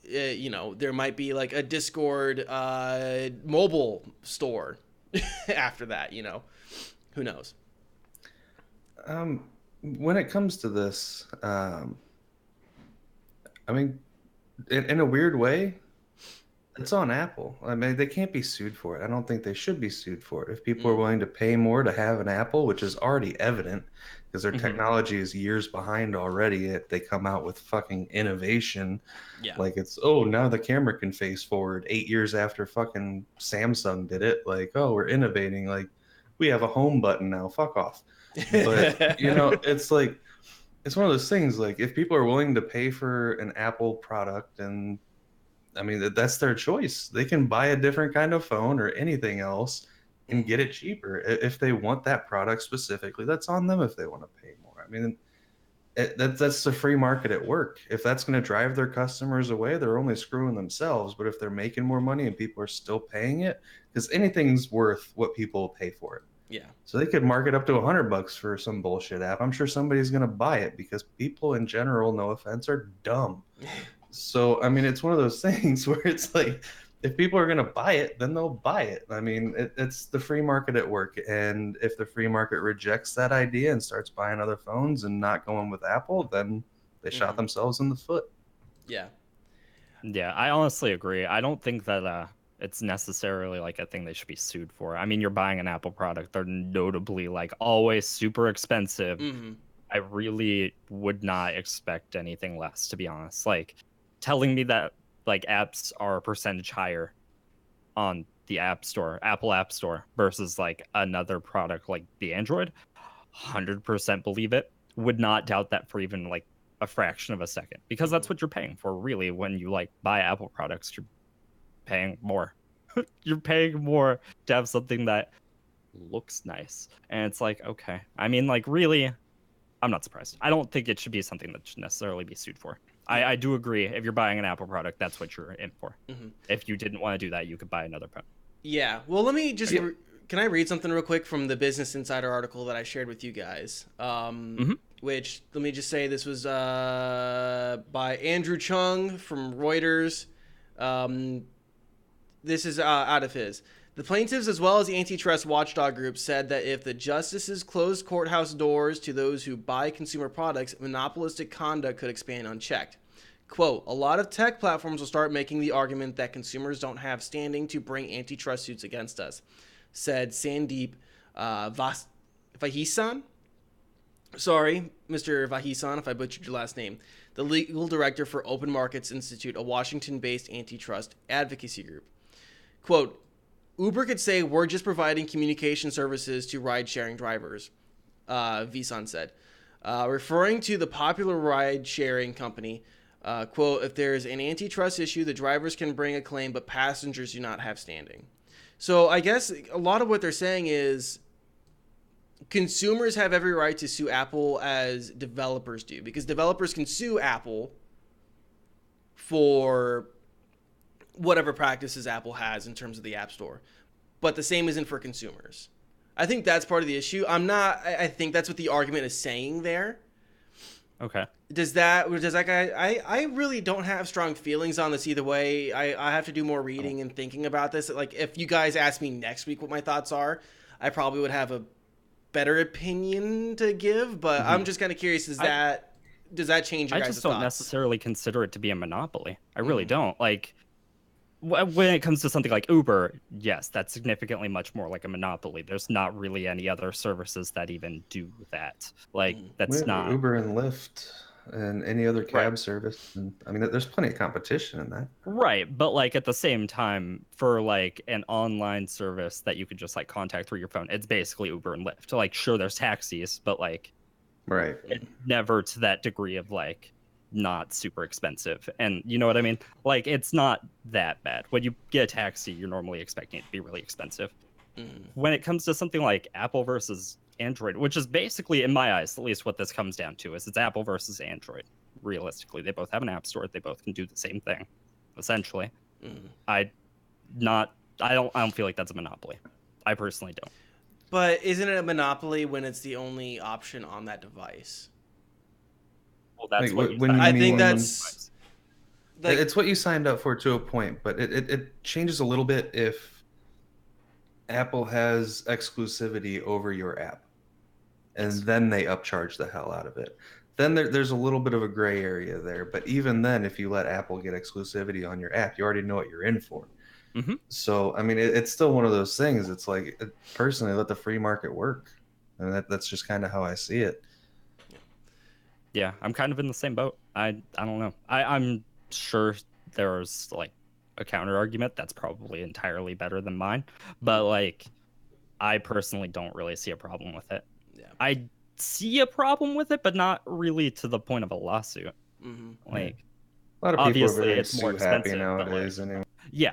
there might be like a Discord mobile store after that, who knows? When it comes to this, I mean, in a weird way, it's on Apple. I mean, they can't be sued for it. I don't think they should be sued for it. If people are willing to pay more to have an Apple, which is already evident because their technology is years behind already, if they come out with fucking innovation, like it's, now the camera can face forward 8 years after fucking Samsung did it. Like, we're innovating. Like, we have a home button now. Fuck off. But, it's like, it's one of those things, like, if people are willing to pay for an Apple product, and I mean, that's their choice. They can buy a different kind of phone or anything else and get it cheaper. If they want that product specifically, that's on them if they want to pay more. I mean, that's the free market at work. If that's going to drive their customers away, they're only screwing themselves. But if they're making more money and people are still paying it, because anything's worth what people pay for it. Yeah. So they could mark it up to $100 for some bullshit app. I'm sure somebody's going to buy it because people in general, no offense, are dumb. So, I mean, it's one of those things where it's like, if people are going to buy it, then they'll buy it. I mean, it's the free market at work. And if the free market rejects that idea and starts buying other phones and not going with Apple, then they shot themselves in the foot. Yeah. Yeah, I honestly agree. I don't think that it's necessarily like a thing they should be sued for. I mean, you're buying an Apple product. They're notably like always super expensive. I really would not expect anything less, to be honest. Like, telling me that like apps are a percentage higher on the App Store, Apple App Store, versus like another product like the Android, 100% believe it. Would not doubt that for even like a fraction of a second, because that's what you're paying for, really. When you like buy Apple products, you're paying more. You're paying more to have something that looks nice, and it's like, okay. I mean, like, really, I'm not surprised. I don't think it should be something that should necessarily be sued for. I do agree. If you're buying an Apple product, that's what you're in for. If you didn't want to do that, you could buy another product. Yeah. Well, let me just... Can I read something real quick from the Business Insider article that I shared with you guys? Which, let me just say, this was by Andrew Chung from Reuters. This is out of his. The plaintiffs, as well as the antitrust watchdog group, said that if the justices closed courthouse doors to those who buy consumer products, monopolistic conduct could expand unchecked. Quote, a lot of tech platforms will start making the argument that consumers don't have standing to bring antitrust suits against us, said Sandeep Vahisan. Sorry, Mr. Vahisan, if I butchered your last name. The legal director for Open Markets Institute, a Washington-based antitrust advocacy group. Quote, Uber could say we're just providing communication services to ride-sharing drivers, Visan said. Referring to the popular ride-sharing company, quote, if there's an antitrust issue, the drivers can bring a claim, but passengers do not have standing. So I guess a lot of what they're saying is consumers have every right to sue Apple as developers do, because developers can sue Apple for whatever practices Apple has in terms of the App Store. But the same isn't for consumers. I think that's part of the issue. I think that's what the argument is saying there. Okay. Does that guy, I really don't have strong feelings on this either way. I have to do more reading and thinking about this. Like, if you guys ask me next week what my thoughts are, I probably would have a better opinion to give, but I'm just kind of curious, does that change your guys' thoughts? I just don't necessarily consider it to be a monopoly. I really don't. Like, when it comes to something like Uber, yes, that's significantly much more like a monopoly. There's not really any other services that even do that. Like, that's not Uber and Lyft and any other cab service. And, I mean, there's plenty of competition in that. Right, but like at the same time, for like an online service that you could just like contact through your phone, it's basically Uber and Lyft. Like, sure, there's taxis, but like, right, never to that degree of like not super expensive. And you know what I mean? Like, it's not that bad. When you get a taxi, you're normally expecting it to be really expensive. When it comes to something like Apple versus Android, which is basically, in my eyes, at least what this comes down to, is it's Apple versus Android. Realistically, they both have an app store. They both can do the same thing, essentially. I don't feel like that's a monopoly. I personally don't. But isn't it a monopoly when it's the only option on that device? Well, that's I think that's like, it's what you signed up for to a point, but it changes a little bit if Apple has exclusivity over your app, and then they upcharge the hell out of it. Then there's a little bit of a gray area there, but even then, if you let Apple get exclusivity on your app, you already know what you're in for. So, I mean, it's still one of those things. It's like, personally, let the free market work, and that's just kind of how I see it. Yeah, I'm kind of in the same boat. I don't know. I'm sure there's like a counter argument that's probably entirely better than mine, but like, I personally don't really see a problem with it. Yeah. I see a problem with it, but not really to the point of a lawsuit. Like, a lot of people obviously, are very it's more expensive nowadays. Like, anyway. Yeah,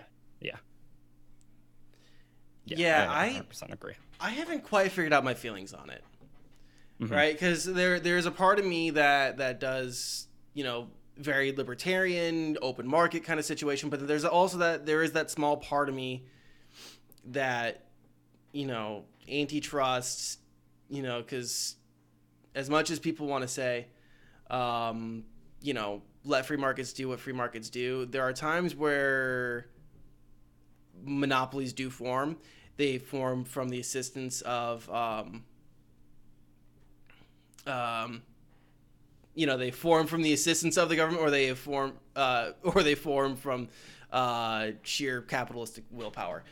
I 100% agree. I haven't quite figured out my feelings on it. Right? Because there's a part of me that does, very libertarian, open market kind of situation, but there's also that small part of me that, antitrust, because as much as people want to say, let free markets do what free markets do, there are times where monopolies do form. They form from the assistance of they form from the assistance of the government, or they form from sheer capitalistic willpower.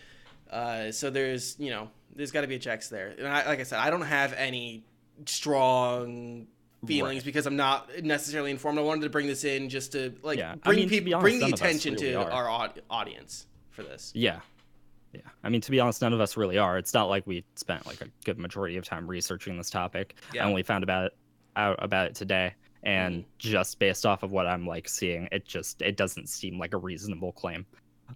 So there's got to be a checks there. And like I said, I don't have any strong feelings because I'm not necessarily informed. I wanted to bring this in just to bring the attention to our audience for this. Yeah. I mean, to be honest, none of us really are. It's not like we spent like a good majority of time researching this topic. I only found out about it today, and just based off of what I'm like seeing, it doesn't seem like a reasonable claim.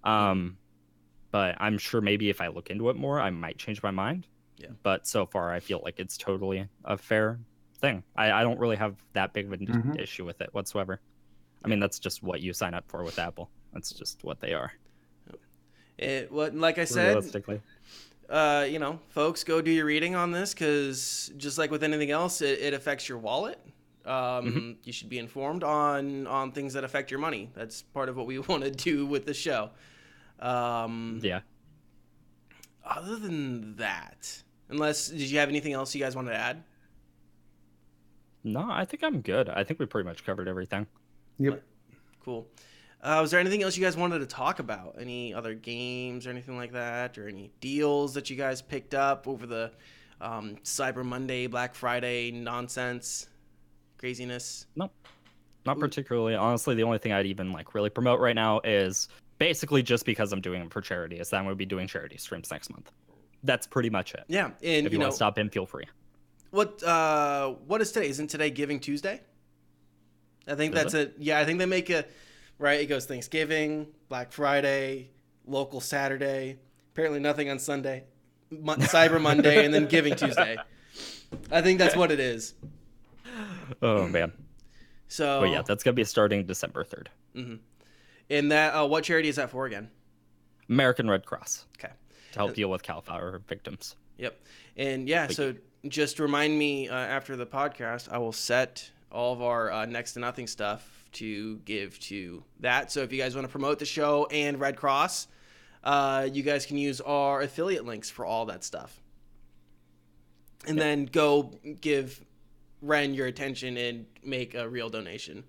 But I'm sure maybe if I look into it more, I might change my mind. Yeah. But so far, I feel like it's totally a fair thing. I don't really have that big of an issue with it whatsoever. I mean, that's just what you sign up for with Apple. That's just what they are. Like I said, folks, go do your reading on this, because just like with anything else, it affects your wallet. You should be informed on things that affect your money. That's part of what we want to do with the show. Other than that, did you have anything else you guys wanted to add? No, I think I'm good. I think we pretty much covered everything. Yep. Cool. Was there anything else you guys wanted to talk about? Any other games or anything like that? Or any deals that you guys picked up over the Cyber Monday, Black Friday nonsense, craziness? Nope. Not particularly. Honestly, the only thing I'd even really promote right now is basically just because I'm doing it for charity, is that I'm going to be doing charity streams next month. That's pretty much it. Yeah. And if you want to stop in, feel free. What is today? Isn't today Giving Tuesday? I think that's it. Yeah, I think they make a... Right, it goes Thanksgiving, Black Friday, local Saturday, apparently nothing on Sunday, Cyber Monday, and then Giving Tuesday. I think that's what it is. Oh, man. So, but yeah, that's going to be starting December 3rd. Mm-hmm. And that, what charity is that for again? American Red Cross. Okay. To help deal with CAL FIRE victims. Yep. And yeah, so just remind me after the podcast, I will set all of our next to nothing stuff to give to that. So if you guys want to promote the show and Red Cross, you guys can use our affiliate links for all that stuff. And then go give Ren your attention and make a real donation.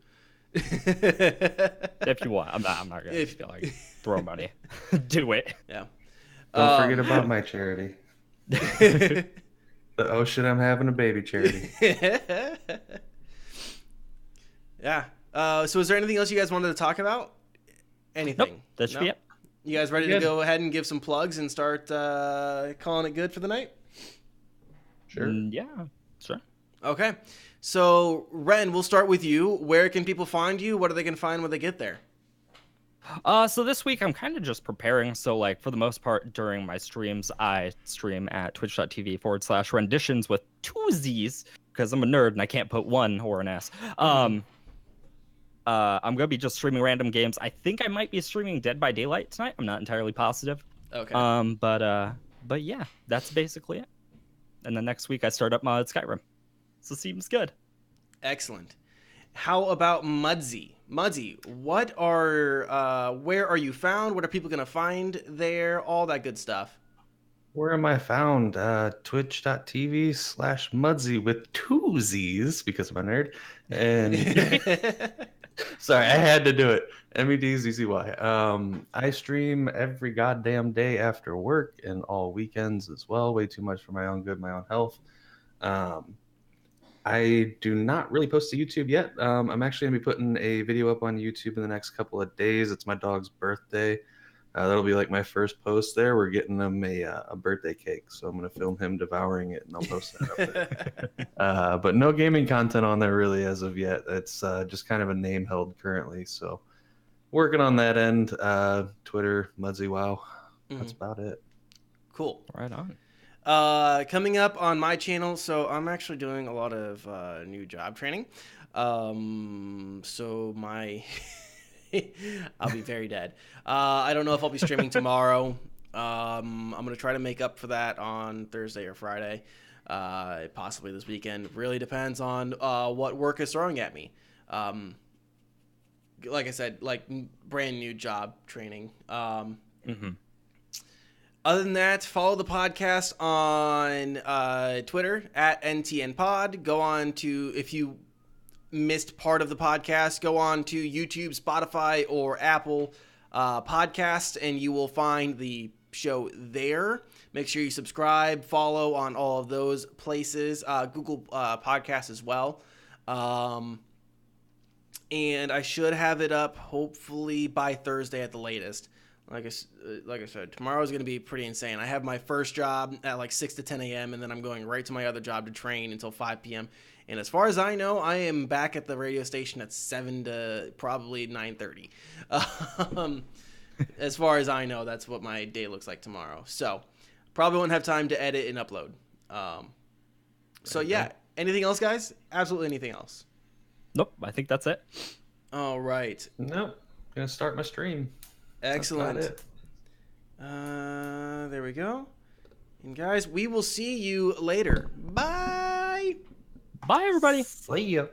If you want. I'm not going to feel like throw money. Do it. Yeah. Don't forget about my charity. The oh shit, I'm having a baby charity. Yeah. So is there anything else you guys wanted to talk about? Anything? Nope, that should be it. You guys ready to go ahead and give some plugs and start calling it good for the night? Sure. Yeah, sure. Okay. So, Ren, we'll start with you. Where can people find you? What are they going to find when they get there? So this week I'm kind of just preparing. So for the most part during my streams, I stream at twitch.tv/renditions with 2 Z's because I'm a nerd and I can't put one or an S. I'm going to be just streaming random games. I think I might be streaming Dead by Daylight tonight. I'm not entirely positive. Okay. But yeah, that's basically it. And then next week I start up Skyrim. So seems good. Excellent. How about Mudzzy? Mudzzy, where are you found? What are people going to find there? All that good stuff. Where am I found? Twitch.tv/Mudzzy with 2 Z's because I'm a nerd. And sorry, I had to do it. MEDZZY. I stream every goddamn day after work and all weekends as well. Way too much for my own good, my own health. I do not really post to YouTube yet. I'm actually going to be putting a video up on YouTube in the next couple of days. It's my dog's birthday. That'll be my first post there. We're getting him a birthday cake, so I'm going to film him devouring it, and I'll post that up there. But no gaming content on there really as of yet. It's just kind of a name held currently, so working on that end. Twitter, Mudzzy Wow. That's about it. Cool. Right on. Coming up on my channel, so I'm actually doing a lot of new job training. So my I'll be very dead. I don't know if I'll be streaming tomorrow. I'm gonna try to make up for that on Thursday or Friday, possibly this weekend. Really depends on what work is throwing at me. Like I said, brand new job training. Other than that, follow the podcast on Twitter at NTNPod. Go on to, if you missed part of the podcast, go on to YouTube, Spotify, or Apple Podcasts, and you will find the show there. Make sure you subscribe, follow on all of those places. Google Podcasts as well. And I should have it up hopefully by Thursday at the latest. Like I said, tomorrow is going to be pretty insane. I have my first job at 6 to 10 a.m., and then I'm going right to my other job to train until 5 p.m. And as far as I know, I am back at the radio station at 7 to probably 9:30. As far as I know, that's what my day looks like tomorrow. So probably won't have time to edit and upload. So yeah, anything else, guys? Absolutely anything else? Nope, I think that's it. All right. Nope, gonna start my stream. Excellent. There we go. And guys, we will see you later. Bye. Bye, everybody. See ya.